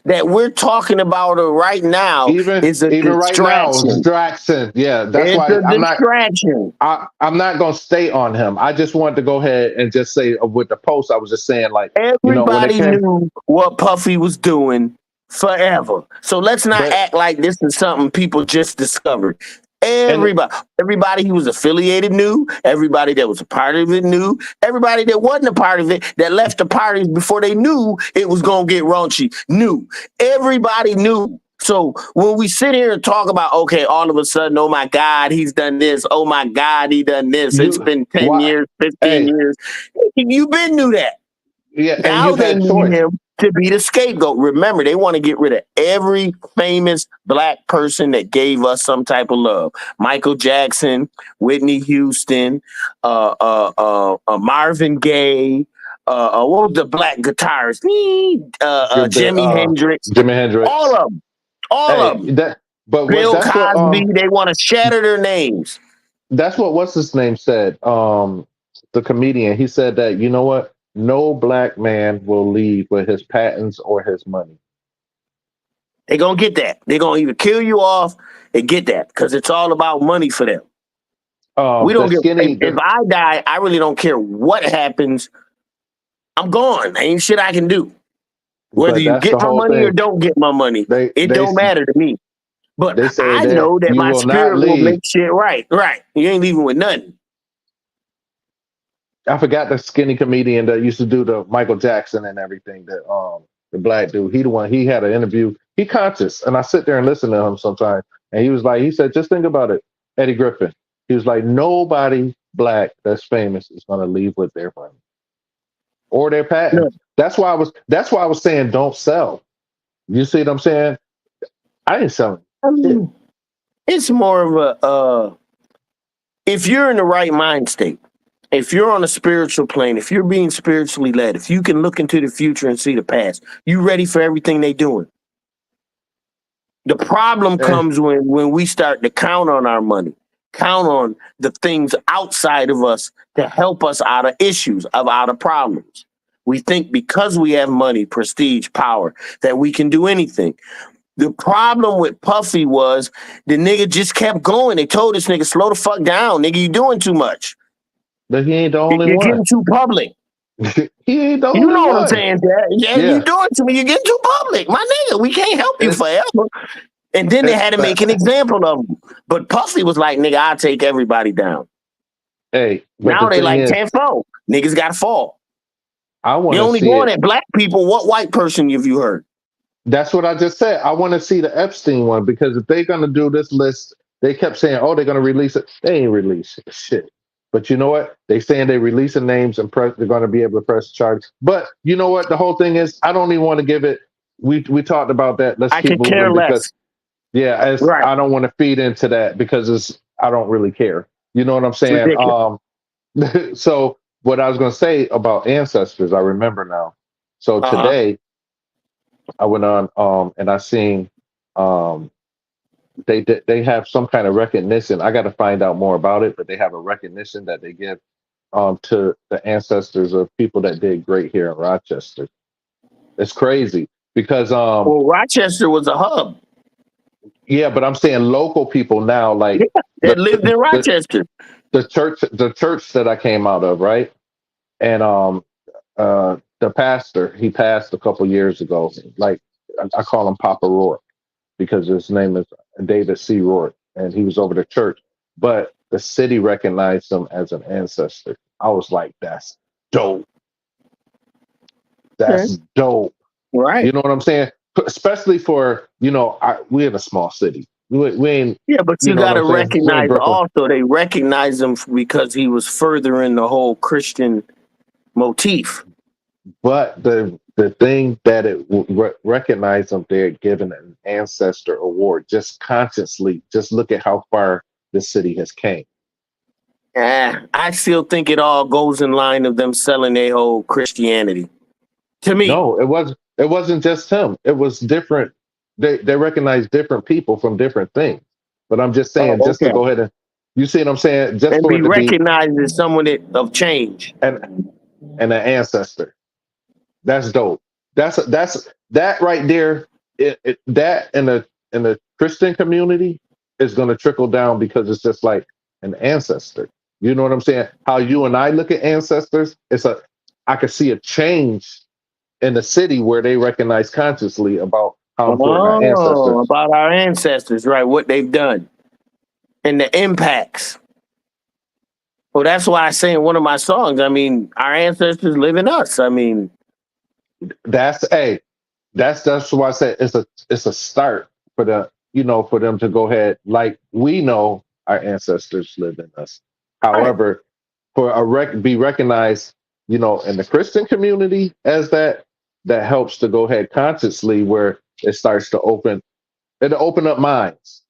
that we're talking about it right now is a even right now, distraction. distraction. Yeah, that's It's why a distraction. I'm not going to stay on him. I just wanted to go ahead and just say with the post, I was just saying, like, when it Everybody came, knew what Puffy was doing forever. So let's not but act like this is something people just discovered. and Everybody he was affiliated knew. Everybody that was a part of it knew. Everybody that wasn't a part of it, that left the parties before they knew it was gonna get raunchy, knew. Everybody knew. So when we sit here and talk about, okay, all of a sudden, oh my God, he's done this. Oh my God, he done this. It's you, been 10 why? years, 15 Hey, years. You been knew that. yeah, and Now you they had need choice. him to be the scapegoat. Remember, they want to get rid of every famous black person that gave us some type of love. Michael Jackson, Whitney Houston, Marvin Gaye. What was the black guitarist? Jimi Hendrix. Jimi Hendrix. All of them. All Hey, of them. but what Bill that's what Cosby. They want to shatter their names. that's what what's his name said. The comedian, he said that you know what, no black man will leave with his patents or his money. They're going to get that. They're going to either kill you off and get that because it's all about money for them. We The don't give. skinny, If I die, I really don't care what happens. I'm gone. Ain't shit I can do. Whether but you that's get the my whole money or thing. don't get my money, They it they don't matter to me. But they say I that know that you my will not spirit will leave. make shit right. Right. You ain't leaving with nothing. I forgot the skinny comedian that used to do the Michael Jackson and everything. That the black dude. He the one. He had an interview. He conscious, and I sit there and listen to him sometimes. And he said, just think about it, Eddie Griffin. He was like, nobody black that's famous is going to leave with their money or their Look, patents. That's why I was saying don't sell. You see what I'm saying? I ain't selling I shit. mean, it's more of a if you're in the right mind state, if you're on a spiritual plane, if you're being spiritually led, if you can look into the future and see the past, you ready for everything they doing. The problem And comes when we start to count on our money, count on the things outside of us to help us out of issues, out of problems. We think because we have money, prestige, power, that we can do anything. The problem with Puffy was the nigga just kept going. They told this nigga, slow the fuck down, nigga, you doing too much. but he ain't the only You're one. getting too public. He ain't the You only know what I'm one. saying, Dad? Yeah, you Yeah. do it to me. You get too public, my nigga. We can't help you It's, forever. And then they had to make an but example of him. But Puffy was like, nigga, I'll take everybody down. hey, but Now the they thing like is, 10-4. Niggas got to fall. I want You're to only see going it. at black people. What white person have you heard? That's what I just said. I want to see the Epstein one because if they're gonna do this list, they kept saying, "Oh, they're gonna release it." They ain't releasing shit. But you know what? They saying they releasing names and press. They're gonna be able to press charges. But you know what? The whole thing is, I don't even want to give it. We talked about that. Let's I keep could care moving because less. yeah, Right. I don't want to feed into that because I don't really care. You know what I'm It's saying? ridiculous. So what I was gonna say about ancestors, I remember now. So Uh-huh. today I went on and I seen um they have some kind of recognition. I got to find out more about it, but they have a recognition that they give to the ancestors of people that did great here in Rochester. It's crazy because Well, Rochester was a hub yeah, but I'm saying local people now, like that lived in the Rochester. the church that I came out of, right? And the pastor, he passed a couple years ago. Like I call him Papa Rourke because his name is David C. Rourke, and he was over the church. But the city recognized him as an ancestor. I was like, that's dope. Okay. That's dope. Right. You know what I'm saying? Especially for we in a small city. We ain't. Yeah, but You you know what got I'm to saying? We're in recognize Brooklyn. also they recognize him because he was furthering the whole Christian motif. But the thing that it recognize them, they're given an ancestor award. Just consciously, just look at how far this city has came. I still think it all goes in line of them selling their whole Christianity. To me, No, it wasn't just him. It was different. They recognize different people from different things. But I'm just saying, oh, just to okay, go ahead and you see what I'm saying, just and for be it to be recognized as someone of change. an ancestor. That's dope. That's that right there. That in the Christian community is going to trickle down because it's just like an ancestor. You know what I'm saying? How you and I look at ancestors, I could see a change in the city where they recognize consciously about how important our Oh, ancestors. about our ancestors, right? What they've done and the impacts. Well, that's why I say in one of my songs. I mean, our ancestors live in us. I mean, That's hey, that's why I said it's a start for for them to go ahead. Like we know our ancestors live in us. right. However, for be recognized, in the Christian community as that helps to go ahead consciously where it starts to it'll open up minds.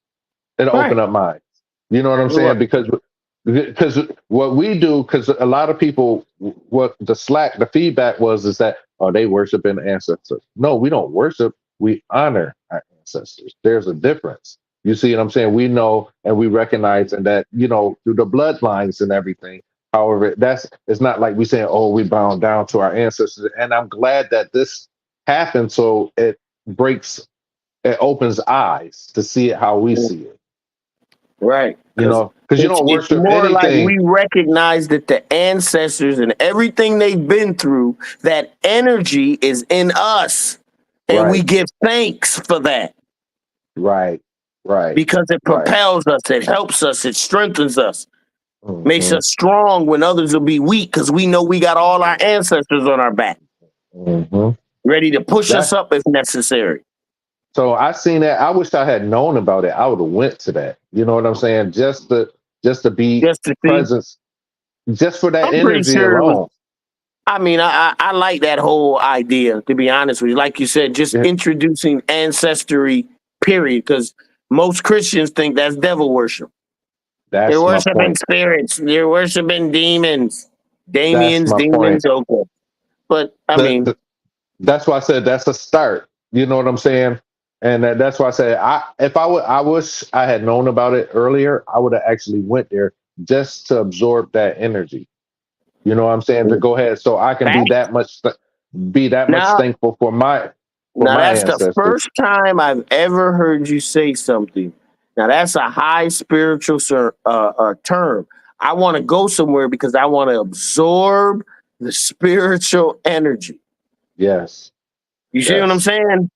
It'll open Right. up minds. You know what I'm Right. saying? Because what we do, because a lot of people, what the feedback was is that they worshiping ancestors. No, we don't worship. We honor our ancestors. There's a difference. You see what I'm saying? We know and we recognize, and that through the bloodlines and everything. However, it's not like we saying, "Oh, we bound down to our ancestors." And I'm glad that this happened, so it opens eyes to see it how we see it. Right. Because Because you don't it's worship more like anything. we recognize that the ancestors and everything they've been through, that energy is in us. And we Right, give thanks for that right, right, because it right. propels us, it helps us, it strengthens us, makes Hmm. us strong when others will be weak because we know we got all our ancestors on our back, Hmm. ready to push us That up if necessary. so I seen that. I wish I had known about it. I would have went to that. You know what I'm saying? Just to be Just to see. presence, just for that I'm pretty energy sure it was. alone. I mean, I like that whole idea, to be honest with you. Like you said, just Yeah, introducing ancestry, period, because most Christians think that's devil worship. They're that's my worshiping point. spirits, they're worshiping demons, That's Damians, my point. demons, okay. But, I The, mean, the, that's why I said that's a start. You know what I'm saying? And that's why I said I wish I had known about it earlier. I would have actually went there just to absorb that energy. You know what I'm saying? To go ahead, so I can fact, be that much now, thankful for now my that's the ancestors. first time I've ever heard you say something. Now, that's a high spiritual term. I want to go somewhere because I want to absorb the spiritual energy. Yes. You see what I'm Yes. saying?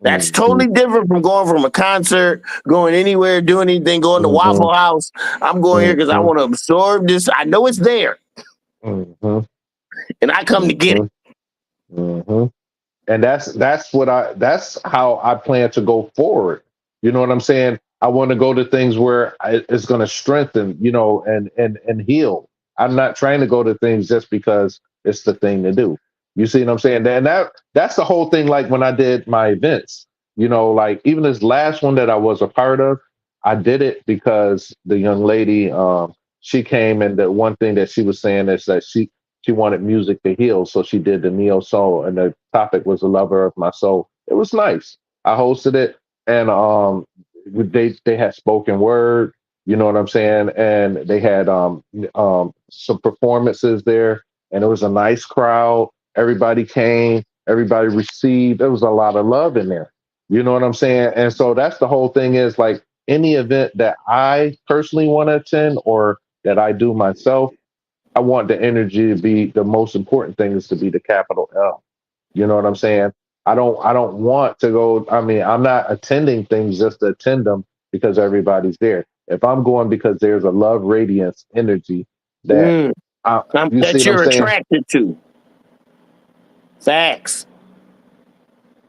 That's Mhm. totally different from going from a concert, going anywhere, doing anything, going to Mhm. Waffle House. I'm going here because I Mhm. want to absorb this. I know it's there, Mhm. and I come to get it. Mhm. Mhm. And that's how I plan to go forward. You know what I'm saying? I want to go to things where it's going to strengthen, and heal. I'm not trying to go to things just because it's the thing to do. You see what I'm saying? And that's the whole thing. Like when I did my events, like even this last one that I was a part of, I did it because the young lady, she came, and the one thing that she was saying is that she wanted music to heal, so she did the neo soul, and the topic was the lover of my soul. It was nice. I hosted it, and they had spoken word. You know what I'm saying? And they had some performances there, and it was a nice crowd. Everybody came. Everybody received. There was a lot of love in there. You know what I'm saying? And so that's the whole thing. Is like any event that I personally want to attend or that I do myself, I want the energy to be the most important thing is to be the capital L. You know what I'm saying? I don't want to go. I mean, I'm not attending things just to attend them because everybody's there. If I'm going because there's a love radiance energy that Mm, you see that what I'm you're saying? attracted to. Facts.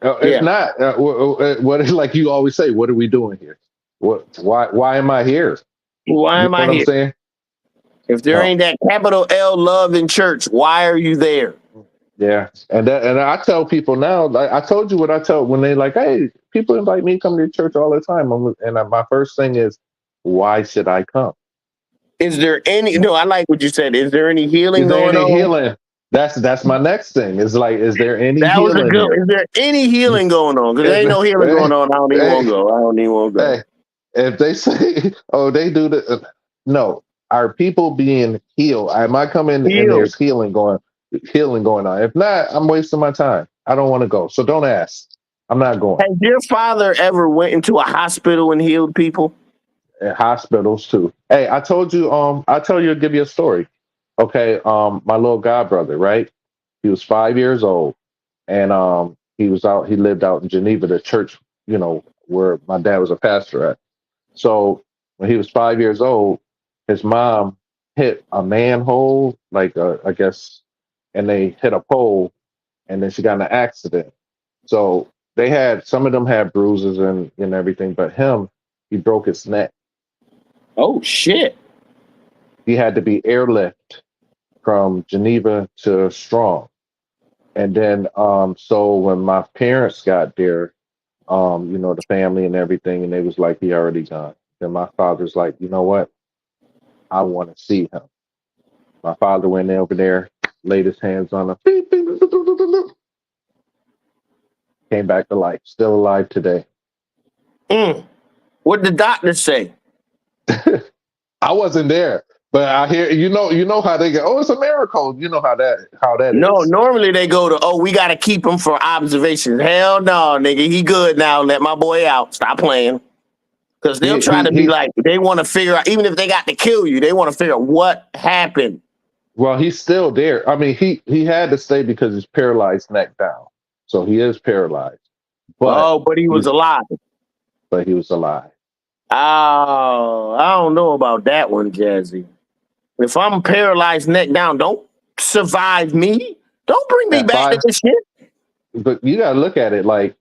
If Yeah. not, what like you always say, what are we doing here? Why am I here? Why You am know I what I'm here? saying? If there No. ain't that capital L love in church, why are you there? Yeah, and I tell people now, like I told you what I tell when they like, hey, people invite me to come to church all the time, my first thing is, why should I come? Is there any? No, I like what you said. Is there any healing Is there going any on? healing? That's my next thing. Is like, is there any That was a healing good. here? Is there any healing going on? Because there ain't If no healing going on. I don't even hey, want to go. I don't even want to go. hey, if they say, oh, they do the no, are people being healed? Am I coming and Healed. there's healing going on? If not, I'm wasting my time. I don't want to go. So don't ask. I'm not going. Has your father ever went into a hospital and healed people? At hospitals too. Hey, I tell you, give you a story. Okay, my little god brother, right? He was 5 years old, and he lived out in Geneva, the church, where my dad was a pastor at. So when he was 5 years old, his mom hit a manhole, like I guess, and they hit a pole, and then she got in an accident. So some of them had bruises and everything, but he broke his neck. Oh shit! He had to be airlift from Geneva to Strong. And then, so when my parents got there, the family and everything, and they was like, he already gone. Then my father's like, you know what? I want to see him. My father went over there, laid his hands on him, came back to life, still alive today. Mm. What did the doctor say? I wasn't there, but I hear you know how they go. Oh, it's a miracle. You know how that No, is. normally they go to, oh, we got to keep him for observation. Hell no, nigga. He good now. Let my boy out. Stop playing. Because they'll He try he to be he. like, they want to figure out, even if they got to kill you, they want to figure out what happened. Well, he's still there. I mean, he had to stay because he's paralyzed neck down, so he is paralyzed. But Oh, but he was he's alive. but he was alive. Oh, I don't know about that one, Jazzy. If I'm paralyzed neck down, don't survive me. Don't bring me At back to five, this shit. but you gotta look at it like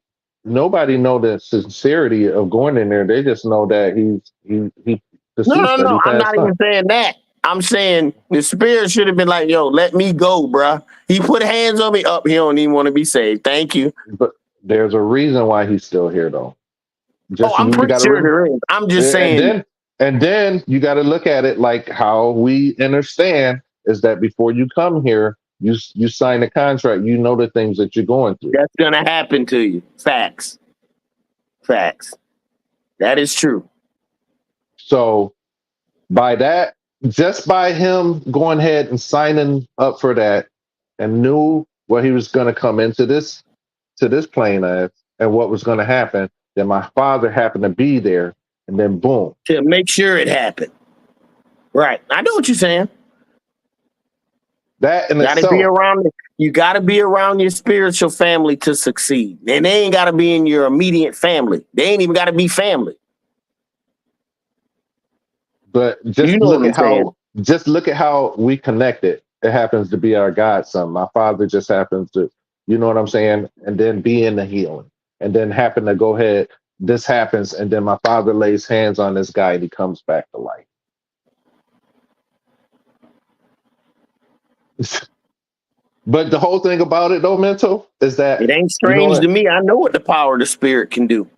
nobody know the sincerity of going in there. They just know that he No, no, deceased, that no. he I'm passed not on. even saying that. I'm saying the spirit should have been like, yo, let me go, bruh. He put hands on me up. He don't even want to be saved. Thank you. But there's a reason why he's still here, though. Oh, Just I'm you pretty gotta sure remember. there is. I'm just And saying, then you got to look at it like how we understand is that before you come here, you sign a contract. You know the things that you're going through. that's going to happen to you. Facts. Facts. That is true. So by that, just by him going ahead and signing up for that, and knew what he was going to come into this plane as, and what was going to happen. Then my father happened to be there, and then boom. To make sure it happened. Right. I know what you're saying. That in Gotta itself. be around. You gotta be around your spiritual family to succeed, and they ain't gotta be in your immediate family. They ain't even gotta be family. But You know what I'm saying? just look at how we connected. It happens to be our godson. My father just happens to, you know what I'm saying, and then be in the healing, and then happen to go ahead. This happens, and then my father lays hands on this guy, and he comes back to life. But the whole thing about it, though, mental, is that It ain't you know strange what? to me. I know what the power of the spirit can do.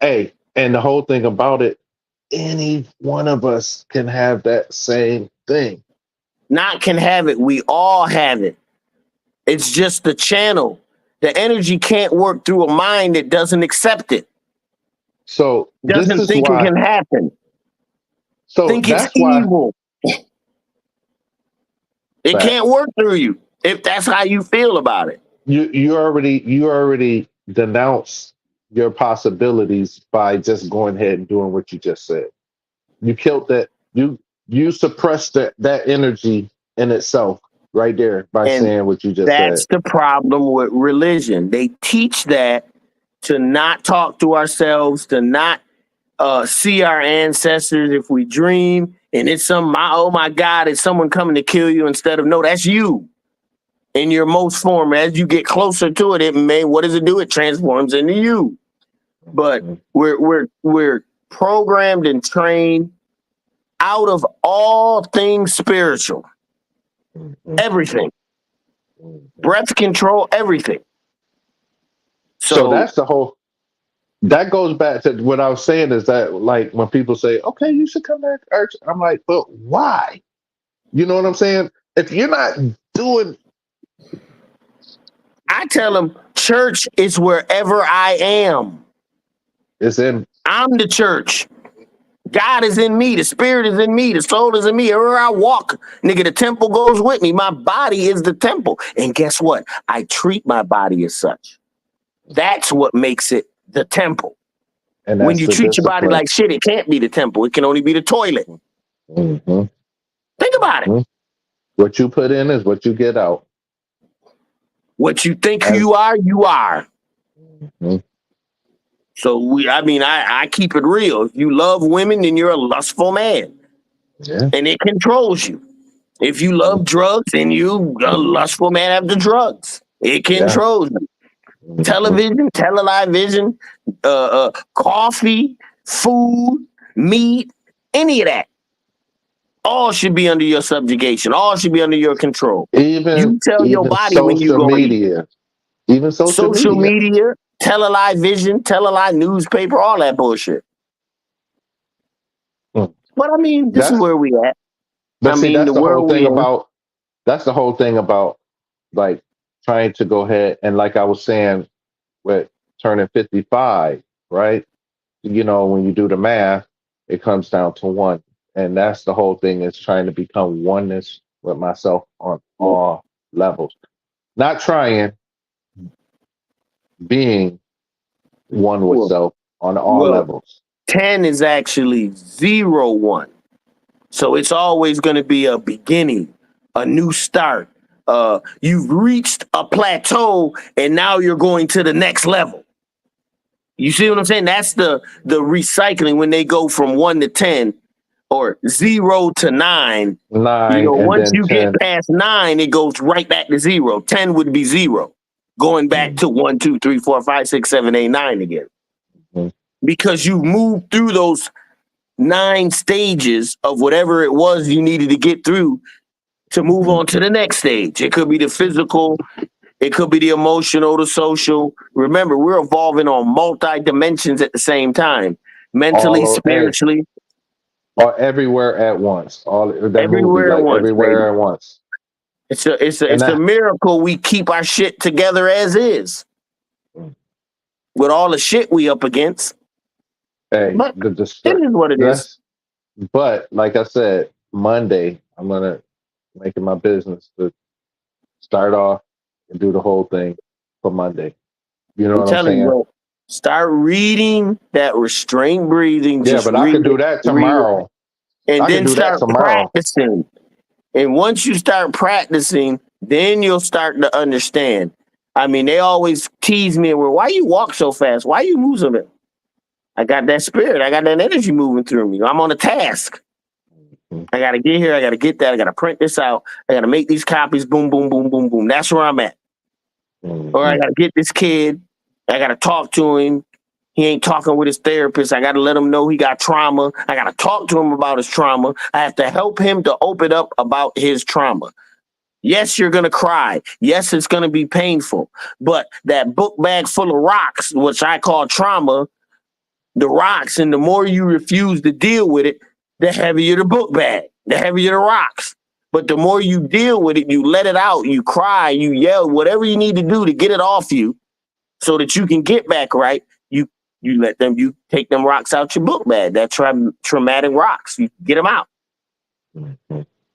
Hey, and the whole thing about it, any one of us can have that same thing. Not can have it. We all have it. It's just the channel. The energy can't work through a mind that doesn't accept it. So this Doesn't is think it why. can happen. So Think it's that's why. evil. It Facts. can't work through you if that's how you feel about it. You already denounced your possibilities by just going ahead and doing what you just said. You killed that. You suppressed that energy in itself right there by And saying what you just said. that's the problem with religion. They teach that to not talk to ourselves, to not see our ancestors if we dream. And it's oh my God, it's someone coming to kill you, instead of, no, that's you in your most form. As you get closer to it, what does it do? It transforms into you. But we're programmed and trained out of all things spiritual. Everything. Breath control, everything. So that's the whole. That goes back to what I was saying, is that, like, when people say, okay, you should come back to church, I'm like, but why? You know what I'm saying? If you're not doing. I tell them, church is wherever I am. It's in. I'm the church. God is in me. The spirit is in me. The soul is in me. Everywhere I walk, nigga, the temple goes with me. My body is the temple. And guess what? I treat my body as such. That's what makes it the temple. And When that's you the treat your body discipline. like shit, it can't be the temple. It can only be the toilet. Mhm. Think about it. What you put in is what you get out. What you think you are, you are. Mhm. So I keep it real. If you love women, then you're a lustful man. Yeah. And it controls you. If you love drugs, then you a lustful man after drugs. It controls you. Mhm. Television, television, coffee, food, meat, any of that. All should be under your subjugation. All should be under your control. Even You tell your body when you social go eat. media. Even social Media, television, newspaper, all that bullshit. Hmm. But I mean, this is where we at. But see, that's the the whole world thing we in. about. That's the whole thing about, like, trying to go ahead and, like I was saying, with turning 55, right? You know, when you do the math, it comes down to one. And that's the whole thing, is trying to become oneness with myself on all levels. Not trying, being one with Well, self on all levels. 10 is actually 0, 1. So it's always going to be a beginning, a new start. You've reached a plateau and now you're going to the next level. You see what I'm saying? That's the recycling when they go from 1 to 10 or 0 to 9. 9 and Once then you 10. get past 9, it goes right back to 0. 10 would be 0, going back to 1, 2, 3, 4, 5, 6, 7, 8, 9 again. Mhm. Because you moved through those 9 stages of whatever it was you needed to get through to move on to the next stage. It could be the physical, it could be the emotional, the social. Remember, we're evolving on multi dimensions at the same time, mentally, spiritually, or everywhere at once. All that everywhere movie, at like once, everywhere baby. at once. It's a miracle we keep our shit together as is, with all the shit we up against. Hey, But it is what it is. But like I said, Monday, I'm gonna make it my business to start off and do the whole thing for Monday. You know I'm what I'm telling you, saying? bro, start reading that restrained breathing. Yeah, Just but I read can do it, that read it, tomorrow. and I can then do that start tomorrow. practicing. And once you start practicing, then you'll start to understand. I mean, they always tease me, well, why you walk so fast? Why you move so fast? I got that spirit. I got that energy moving through me. I'm on a task. I got to get here. I got to get that. I got to print this out. I got to make these copies. Boom, boom, boom, boom, boom. That's where I'm at. Or I got to get this kid. I got to talk to him. He ain't talking with his therapist. I got to let him know he got trauma. I got to talk to him about his trauma. I have to help him to open up about his trauma. Yes, you're going to cry. Yes, it's going to be painful. But that book bag full of rocks, which I call trauma, the rocks, and the more you refuse to deal with it, the heavier the book bag, the heavier the rocks. But the more you deal with it, you let it out, you cry, you yell, whatever you need to do to get it off you so that you can get back right. You take them rocks out your book bag, that traumatic rocks, you get them out.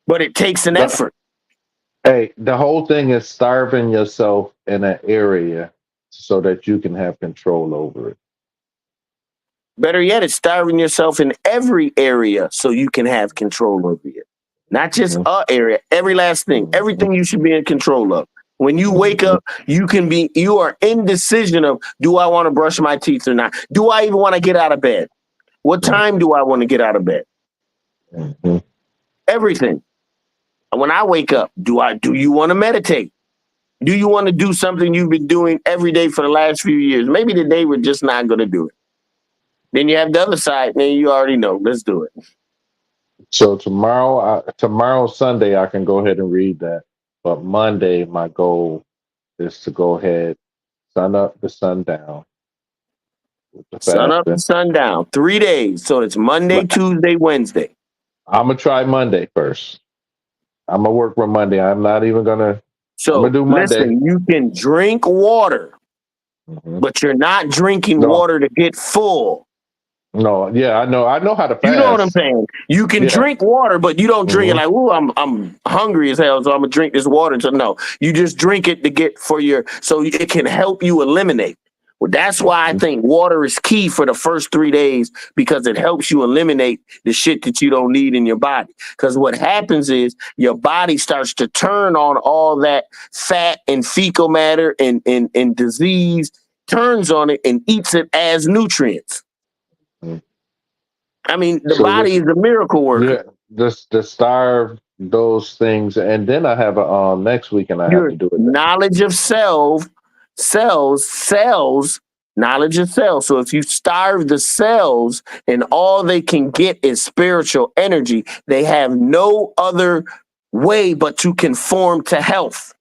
But it takes an effort. Hey, the whole thing is starving yourself in an area so that you can have control over it. Better yet, it's starving yourself in every area so you can have control over it. Not just a area, every last thing, everything you should be in control of. When you wake up, you are in decision of, do I want to brush my teeth or not? Do I even want to get out of bed? What time do I want to get out of bed? Everything. When I wake up, do you want to meditate? Do you want to do something you've been doing every day for the last few years? Maybe today we're just not going to do it. Then you have the other side, man, you already know. Let's do it. So tomorrow, Sunday, I can go ahead and read that. But Monday, my goal is to go ahead, sun up to sundown. Sun up and sundown. 3 days. So it's Monday, Tuesday, Wednesday. I'm going to try Monday first. I'm going to work with Monday. I'm not even going to. So I'm gonna do Monday. Listen, you can drink water, but you're not drinking water to get full. No, yeah, I know how to fast. You know what I'm saying? You can drink water, but you don't drink it like, "Ooh, I'm hungry as hell, so I'm gonna drink this water." So no, you just drink it to get so it can help you eliminate. Well, that's why I think water is key for the first 3 days, because it helps you eliminate the shit that you don't need in your body. Because what happens is your body starts to turn on all that fat and fecal matter and disease, turns on it and eats it as nutrients. I mean, the body is a miracle worker. Yeah, just to starve those things, and then I have a next week, and I have to do it. Knowledge of cells, knowledge of cells. So if you starve the cells and all they can get is spiritual energy, they have no other way but to conform to health.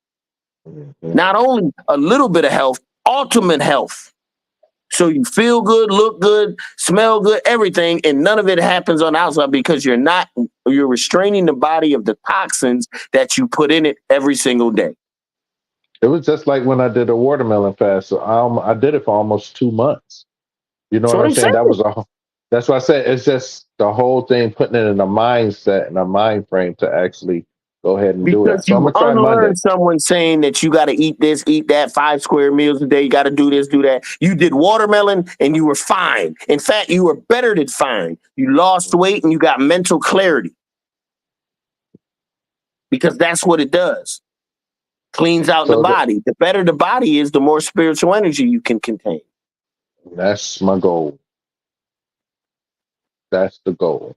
Not only a little bit of health, ultimate health. So you feel good, look good, smell good, everything, and none of it happens on the outside because you're restraining the body of the toxins that you put in it every single day. It was just like when I did a watermelon fast. So I did it for almost 2 months. You know what I'm saying? That's why I said it's just the whole thing, putting it in a mindset and a mind frame to actually go ahead and do it. So I'm gonna try Monday. Someone saying that you got to eat this, eat that, 5 square meals a day. You got to do this, do that. You did watermelon and you were fine. In fact, you were better than fine. You lost weight and you got mental clarity. Because that's what it does. Cleans out the body. The better the body is, the more spiritual energy you can contain. That's my goal. That's the goal.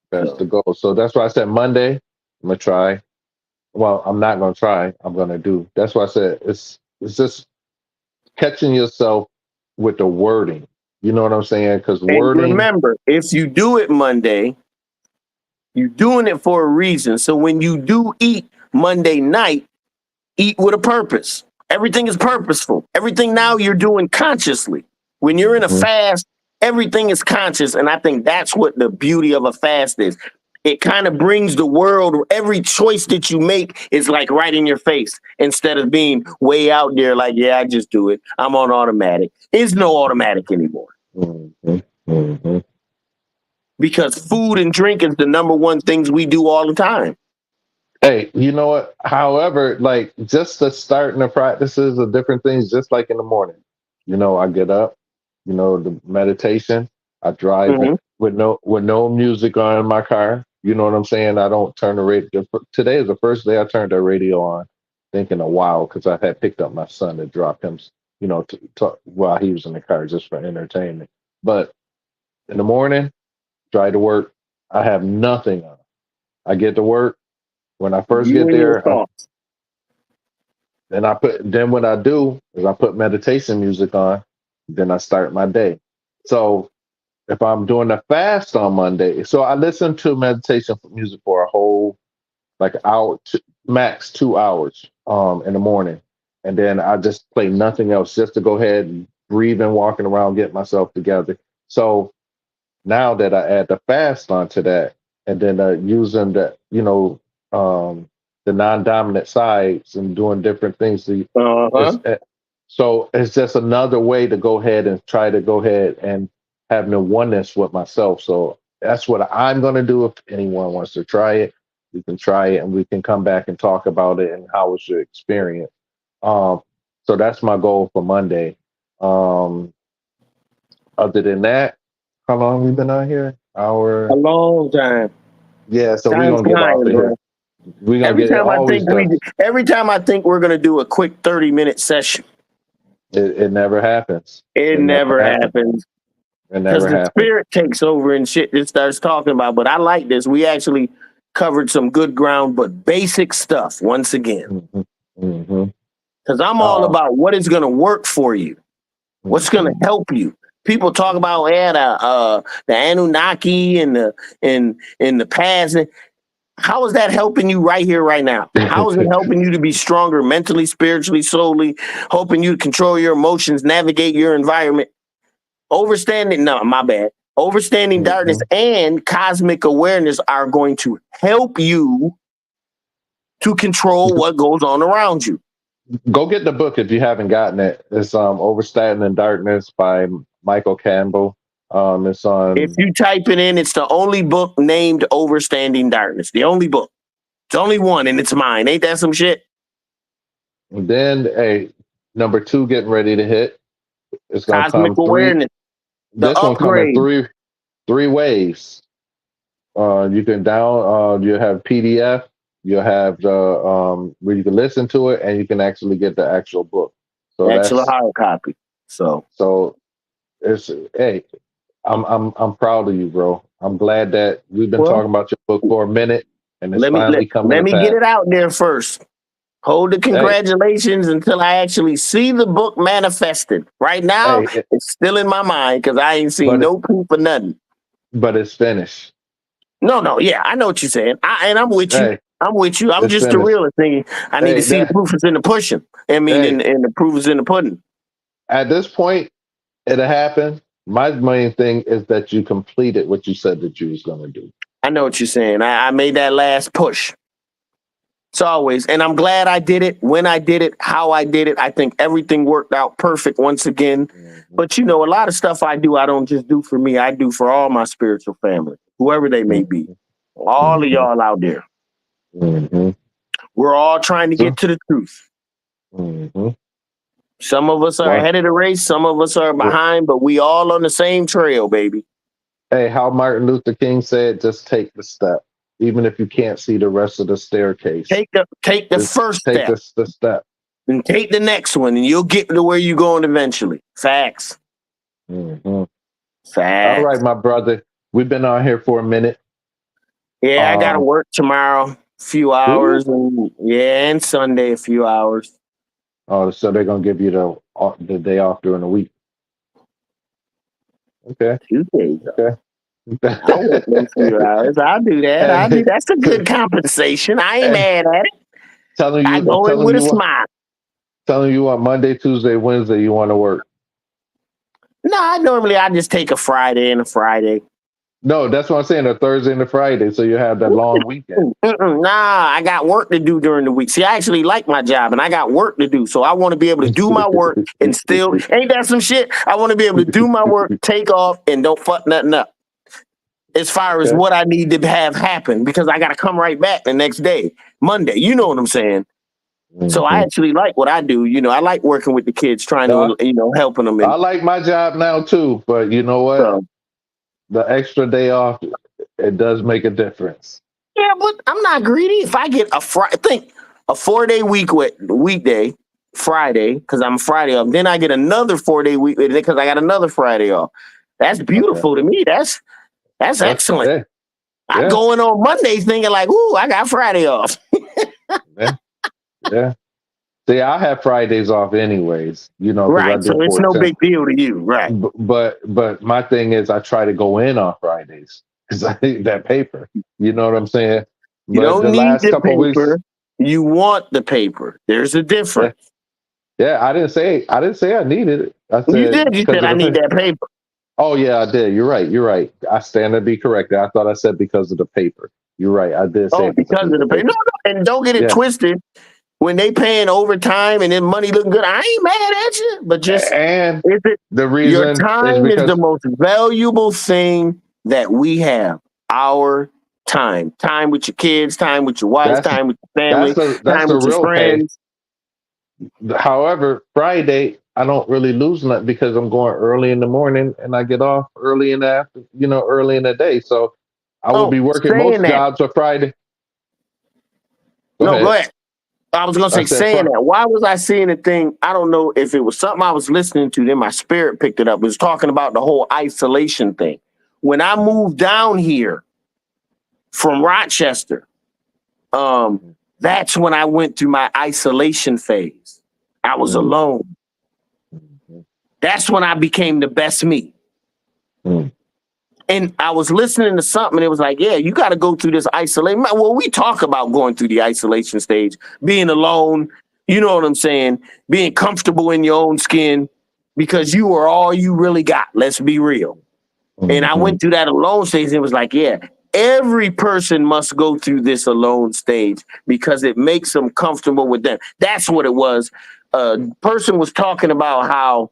That's the goal. So that's why I said Monday, I'm going to try. Well, I'm not going to try. I'm going to do. That's why I said it's just catching yourself with the wording. You know what I'm saying? Because wording. Remember, if you do it Monday, you're doing it for a reason. So when you do eat Monday night, eat with a purpose. Everything is purposeful. Everything now you're doing consciously. When you're in a fast, everything is conscious. And I think that's what the beauty of a fast is. It kind of brings the world, every choice that you make is like right in your face instead of being way out there like, yeah, I just do it. I'm on automatic. There's no automatic anymore. Because food and drink is the number one things we do all the time. Hey, you know what? However, like just the starting the practices of different things, just like in the morning, you know, I get up, you know, the meditation, I drive with no music on in my car. You know what I'm saying? I don't turn the radio. Today is the first day I turned the radio on, thinking a while because I had picked up my son to drop him, while he was in the car just for entertainment. But in the morning, drive to work, I have nothing on. I get to work. When I first You get and your there, thoughts. then what I do is I put meditation music on, then I start my day. So if I'm doing a fast on Monday, so I listen to meditation music for a whole like hour, max 2 hours in the morning. And then I just play nothing else just to go ahead and breathe and walking around, get myself together. So now that I add the fast onto that, and then using the non-dominant sides and doing different things, Uh-huh. so it's just another way to go ahead and try to go ahead and have no oneness with myself. So that's what I'm going to do. If anyone wants to try it, we can try it, and we can come back and talk about it and how was your experience. So that's my goal for Monday. Other than that, how long we been on here? Hour. A long time. Yeah, so we're Time's gonna get off flying, of bro. here. We're gonna Every get it. time I Always think does. every time I think we're gonna do a quick 30-minute session, It never happens. it never happens. It Because never the happens. spirit takes over and shit it starts talking about. But I like this. We actually covered some good ground, but basic stuff once again. Mm-hmm. Because I'm all about what is gonna work for you, what's gonna Mm-hmm. help you. People talk about the Anunnaki and the past. How is that helping you right here, right now? How is it helping you to be stronger mentally, spiritually, soully, helping you to control your emotions, navigate your environment? Overstanding darkness and cosmic awareness are going to help you to control what goes on around you. Go get the book if you haven't gotten it. It's Overstanding in Darkness by Michael Campbell. It's on. If you type it in, it's the only book named Overstanding Darkness. The only book. It's only one, and it's mine. Ain't that some shit? Then number 2 getting ready to hit. It's gonna Cosmic come awareness. The This one come in upgrade. three ways. You can you have PDF, you have the where you can listen to it, and you can actually get the actual book. So Actual hard copy. So it's I'm proud of you, bro. I'm glad that we've been talking about your book for a minute, and it's finally coming. Let me get it out there first. Hold the congratulations until I actually see the book manifested. Right now, it's still in my mind because I ain't seen no proof of nothing. But it's finished. No, yeah, I know what you're saying. I'm with you. I'm with you. I'm just finished. The realist thing. I need to see the proof is in the pushing. And the proof is in the pudding. At this point, it'll happen. My main thing is that you completed what you said that you was going to do. I know what you're saying. I made that last push. It's always, and I'm glad I did it, when I did it, how I did it. I think everything worked out perfect once again. Mm-hmm. But a lot of stuff I do, I don't just do for me. I do for all my spiritual family, whoever they may be. All of y'all out there. Mm-hmm. We're all trying to get to the truth. Mm-hmm. Some of us are ahead of the race. Some of us are behind, but we all on the same trail, baby. Hey, how Martin Luther King said, just take the step. Even if you can't see the rest of the staircase. Take the first step. Take the step. And take the next one, and you'll get to where you're going eventually. Facts. Mm-hmm. Facts. All right, my brother. We've been on here for a minute. Yeah, I got to work tomorrow, a few hours. And Sunday, a few hours. Oh, so they're going to give you the day off during the week. Okay. 2 days. Okay. I'll work a few hours. I'll do that. That's a good compensation. I ain't mad at it. I go in with a smile. Telling you what, Monday, Tuesday, Wednesday, you want to work? No, normally I just take a Friday and a Friday. No, that's what I'm saying, a Thursday and a Friday, so you have that long weekend. Nah, I got work to do during the week. See, I actually like my job, and I got work to do, so I want to be able to do my work and still, ain't that some shit? I want to be able to do my work, take off, and don't fuck nothing up. As far as what I need to have happen, because I got to come right back the next day, Monday. You know what I'm saying? Mm-hmm. So I actually like what I do. I like working with the kids, trying to, helping them. I like my job now too, but you know what? The extra day off, It does make a difference. Yeah, but I'm not greedy. If I get think a 4-day weekday, Friday, because I'm Friday off, then I get another 4-day week because I got another Friday off. That's Okay. beautiful to me. That's excellent. Yeah. I Yeah. go in on Mondays thinking like, ooh, I got Friday off. Yeah. Yeah. See, I have Fridays off anyways, you know, because I Right. do So it's no 410. big deal to you. Right. But my thing is, I try to go in on Fridays because I need that paper. You know what I'm saying? You But don't the need last the couple of weeks, paper. You want the paper. There's a yeah, difference. yeah, I didn't say I needed it. I You said did. You because said of I the need paper. that paper. Oh yeah, I did. You're right. You're right. I stand to be corrected. I thought I said because of the paper. You're right. I did say Oh, it because because of of the the paper. No, paper. no, and don't get it Yeah. twisted. When they paying overtime and then money looking good, I ain't mad at you. But just And is it the your reason is time is the because most valuable thing that we have. Our time. Time with your kids, time with your wife, that's time with your that's family, the time with your real pay. friends. However, Friday I don't really lose nothing because I'm going early in the morning and I get off early in the early in the day. So I will Oh, be working saying most that. jobs on Friday. Go No, go ahead. ahead. I was gonna I say said, saying that. Why was I seeing a thing? I don't know if it was something I was listening to, then my spirit picked it up. It was talking about the whole isolation thing. When I moved down here from Rochester, that's when I went through my isolation phase. I was mm, alone. mm, That's when I became the best me. mm, And I was listening to something, and it was like, yeah, you got to go through this isolation. Well, we talk about going through the isolation stage, being alone, you know what I'm saying? Being comfortable in your own skin because you are all you really got. Let's be real. And I mm, went through that alone stage, and it was like, yeah, every person must go through this alone stage because it makes them comfortable with them. That's what it was. A person was talking about how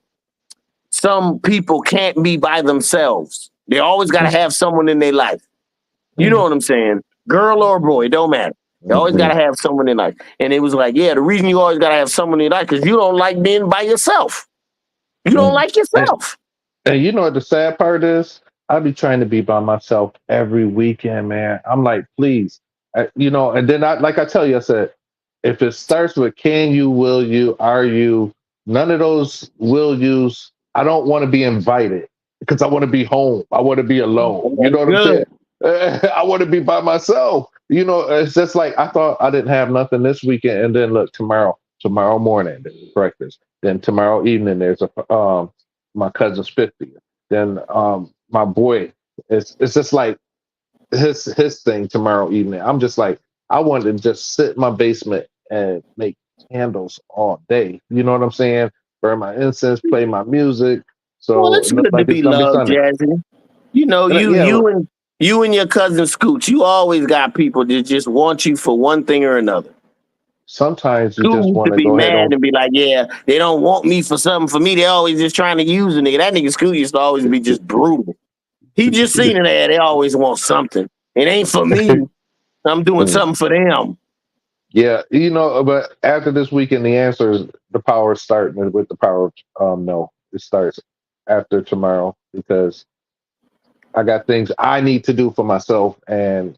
some people can't be by themselves. They always got to mm, have someone in their life. You know mm, what I'm saying? Girl or boy, it don't matter. You always got mm, to have someone in life. And it was like, yeah, the reason you always got to have someone in your life because you don't like being by yourself. You don't mm. like yourself. And you know what the sad part is? I be trying to be by myself every weekend, man. I'm like, please, and then like I tell you, I said, if it starts with can you, will you, are you, none of those will yous, I don't want to be invited because I want to be home. I want to be alone. You That's know what I'm good. saying? I want to be by myself. It's just like I thought I didn't have nothing this weekend, and then look, tomorrow morning there's breakfast. Then tomorrow evening there's a my cousin's 50th. Then my boy, it's just like his thing tomorrow evening. I'm just like, I wanted to just sit in my basement and make candles all day. You know what I'm saying? Burn my incense, play my music. Well, So it's it looks good to like it's be gonna be loved, Sunday. Jazzy. You know, Yeah, you and your cousin Scooch, you always got people that just want you for one thing or another. sometimes you Scoot just used want to to be go ahead mad on. and be like, yeah, they don't want me for something for me. They always just trying to use a nigga. That nigga Scoot used to always be just brutal. He just seen it ad. They always want something. It ain't for me. I'm doing something for them. Yeah, but after this weekend, the answer is the power is starting with the power of no. It starts after tomorrow because I got things I need to do for myself, and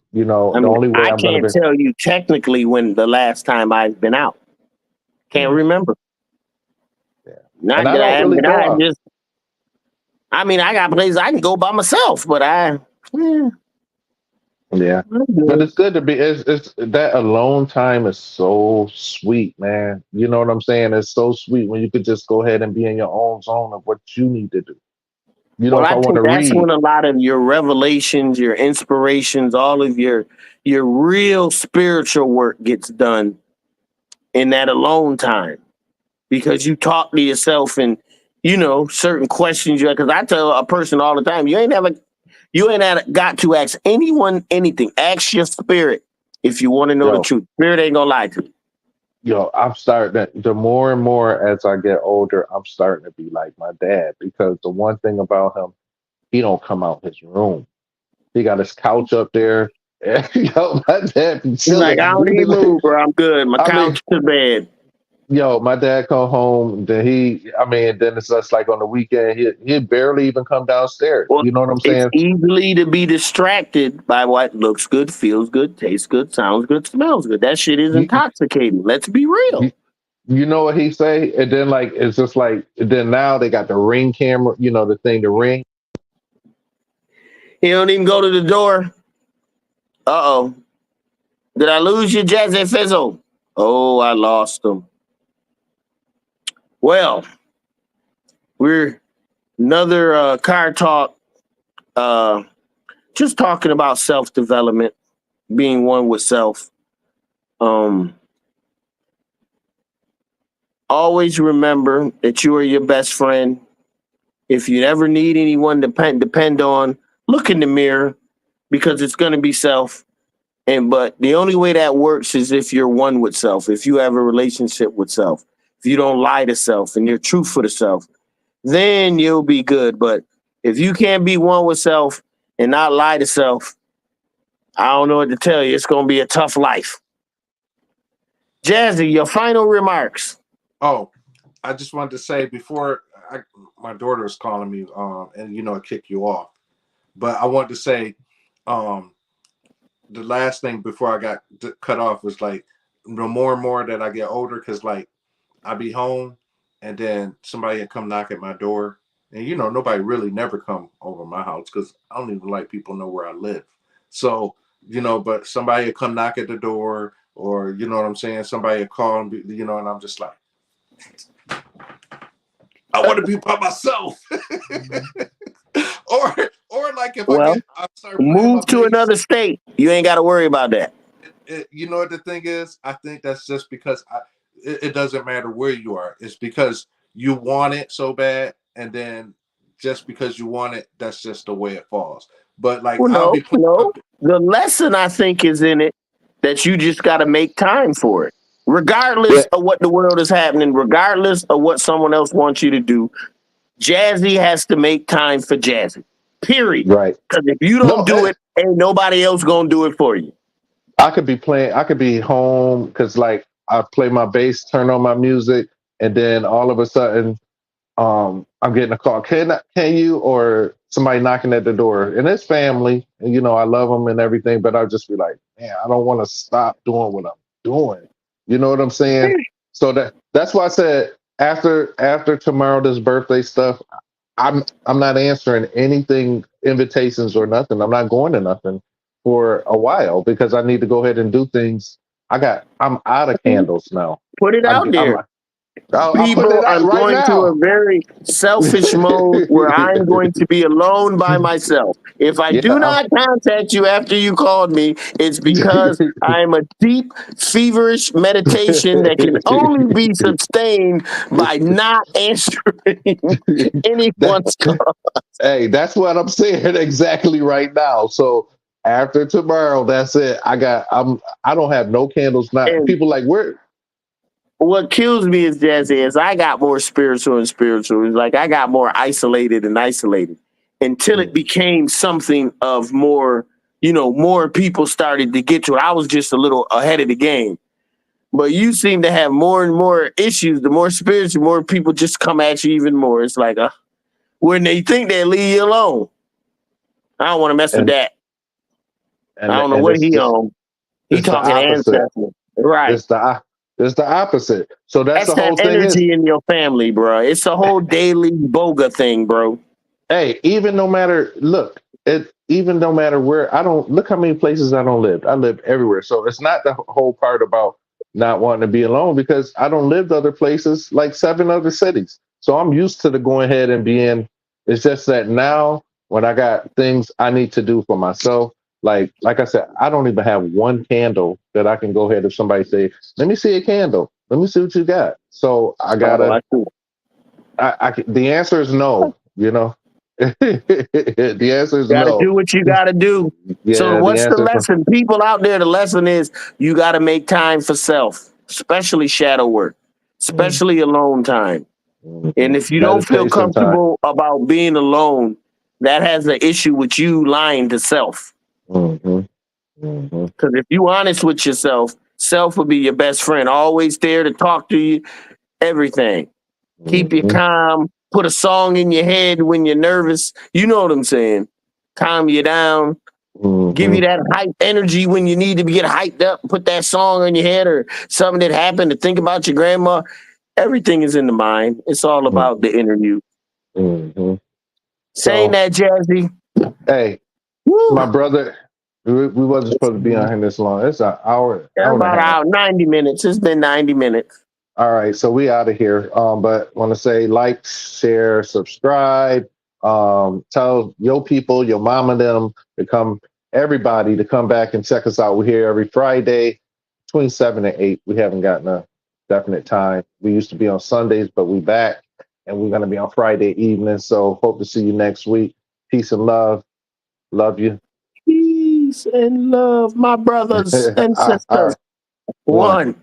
I the mean, only way I I'm gonna can't be. tell you technically when the last time I've been out. Can't Mm, remember. yeah, and Not I that I don't haven't really been go out. out. I mean, I got places I can go by myself, but yeah, Yeah, I'm but good. it's good to be. It's that alone time is so sweet, man. You know what I'm saying? It's so sweet when you could just go ahead and be in your own zone of what you need to do. Well, If I I want think to that's read, when a lot of your revelations, your inspirations, all of your real spiritual work gets done in that alone time because you talk to yourself and certain questions you because I tell a person all the time, you ain't got to ask anyone anything. Ask your spirit if you want to know the yo, truth. Spirit ain't gonna lie to you. I'm starting to, the more and more as I get older, I'm starting to be like my dad because the one thing about him, he don't come out his room. He got his couch up there. My dad be He's like, chilling. I don't need to move, bro. I'm good. My I mean, couch to bed. Yo, my dad come home, then then it's just like on the weekend, he barely even come downstairs. Well, You know what I'm it's saying? easily to be distracted by what looks good, feels good, tastes good, sounds good, smells good. That shit is You, intoxicating. Let's be real. you, you know what he say? And then like it's just like then now they got the Ring camera, the thing, the Ring. He don't even go to the door. Uh-oh. Did I lose you, Jazzy Fizzle? Oh, I lost him. Well, we're another car talk. Just talking about self-development, being one with self. Always remember that you are your best friend. If you ever need anyone to depend on, look in the mirror because it's going to be self. But the only way that works is if you're one with self, if you have a relationship with self, if you don't lie to self and you're truthful to self, then you'll be good. But if you can't be one with self and not lie to self, I don't know what to tell you. It's going to be a tough life. Jazzy, your final remarks. Oh, I just wanted to say before my daughter is calling me, and it kick you off. But I wanted to say, the last thing before I got cut off was like, the more and more that I get older, because like I be home, and then somebody would come knock at my door, and nobody really never come over my house because I don't even like people know where I live. So but somebody would come knock at the door, or you know what I'm saying, somebody would call and and I'm just like, I want to be by myself. or like if Well, I start playing my move to bass, another state. You ain't got to worry about that. you know what the thing is? I think that's just because it doesn't matter where you are. It's because you want it so bad, and then just because you want it, that's just the way it falls. But like Well, I'll be playing. no. The lesson I think is in it that you just got to make time for it, regardless Yeah, of what the world is happening, regardless of what someone else wants you to do. Jazzy has to make time for Jazzy. Period. right. Because if you don't No, do it, ain't nobody else gonna do it for you. I could be home because like I play my bass, turn on my music, and then all of a sudden, I'm getting a call. Can you or somebody knocking at the door, and it's family, and I love them and everything, but I'll just be like, man, I don't want to stop doing what I'm doing. You know what I'm saying? So that's why I said after tomorrow, this birthday stuff, I'm not answering anything, invitations or nothing. I'm not going to nothing for a while because I need to go ahead and do things. I'm out of candles now. Put it out I'm there. I'm putting People, it out I'm right going to a now. very selfish mode where I'm going to be alone by myself. If I do Yeah, not contact you after you called me, it's because I'm a deep, feverish meditation that can only be sustained by not answering that, anyone's call. hey, that's what I'm saying exactly right now. So after tomorrow, that's it. I don't have no candles now. And People like where what kills me is Jazzy is I got more spiritual and spiritual. It's like I got more isolated and isolated until it became something of more, more people started to get to it. I was just a little ahead of the game. But you seem to have more and more issues. The more spiritual, more people just come at you even more. It's like when they think they leave you alone. I don't want to mess with and that. I and don't know and what he on. He it's the talking opposite. ancestors. Right. It's the opposite. So that's That's the that whole thing is, energy in your family, bro. It's a whole daily boga thing, bro. hey, even no matter look, even no matter where I don't look how many places I don't live. I live everywhere. So it's not the whole part about not wanting to be alone because I don't live other places like 7 other cities. So I'm used to the going ahead and being it's just that now when I got things I need to do for myself, like I said, I don't even have one candle that I can go ahead if somebody say, let me see a candle. Let me see what you got. So I Oh, gotta I see. the answer is no, the answer is Got to no. do what you got to do. So Yeah, the what's the answer is no. lesson? People out there, the lesson is you got to make time for self, especially shadow work, especially alone time. And if you don't feel Meditation time. comfortable about being alone, that has an issue with you lying to self. hmm hmm Because if you honest with yourself, Self will be your best friend. Always there to talk to you. Everything. Keep you Mhm. calm. Put a song in your head when you're nervous. You know what I'm saying? Calm you down. Give you Mhm. that hype energy when you need to get hyped up. Put that song in your head or something that happened to think about your grandma. Everything is in the mind. It's all about the interview. Mhm. Saying So, that, Jazzy. hey, Woo, my brother, we wasn't supposed to be on here this long. It's an hour and a about half. 90 minutes. It's been 90 minutes. All right, so we out of here. But want to say like, share, subscribe. Tell your people, your mom and them to come. Everybody to come back and check us out. We're here every Friday between 7 and 8. We haven't gotten a definite time. We used to be on Sundays, but we back and we're gonna be on Friday evening. So hope to see you next week. Peace and love. Love you. Peace and love, my brothers and All sisters. right, one. One.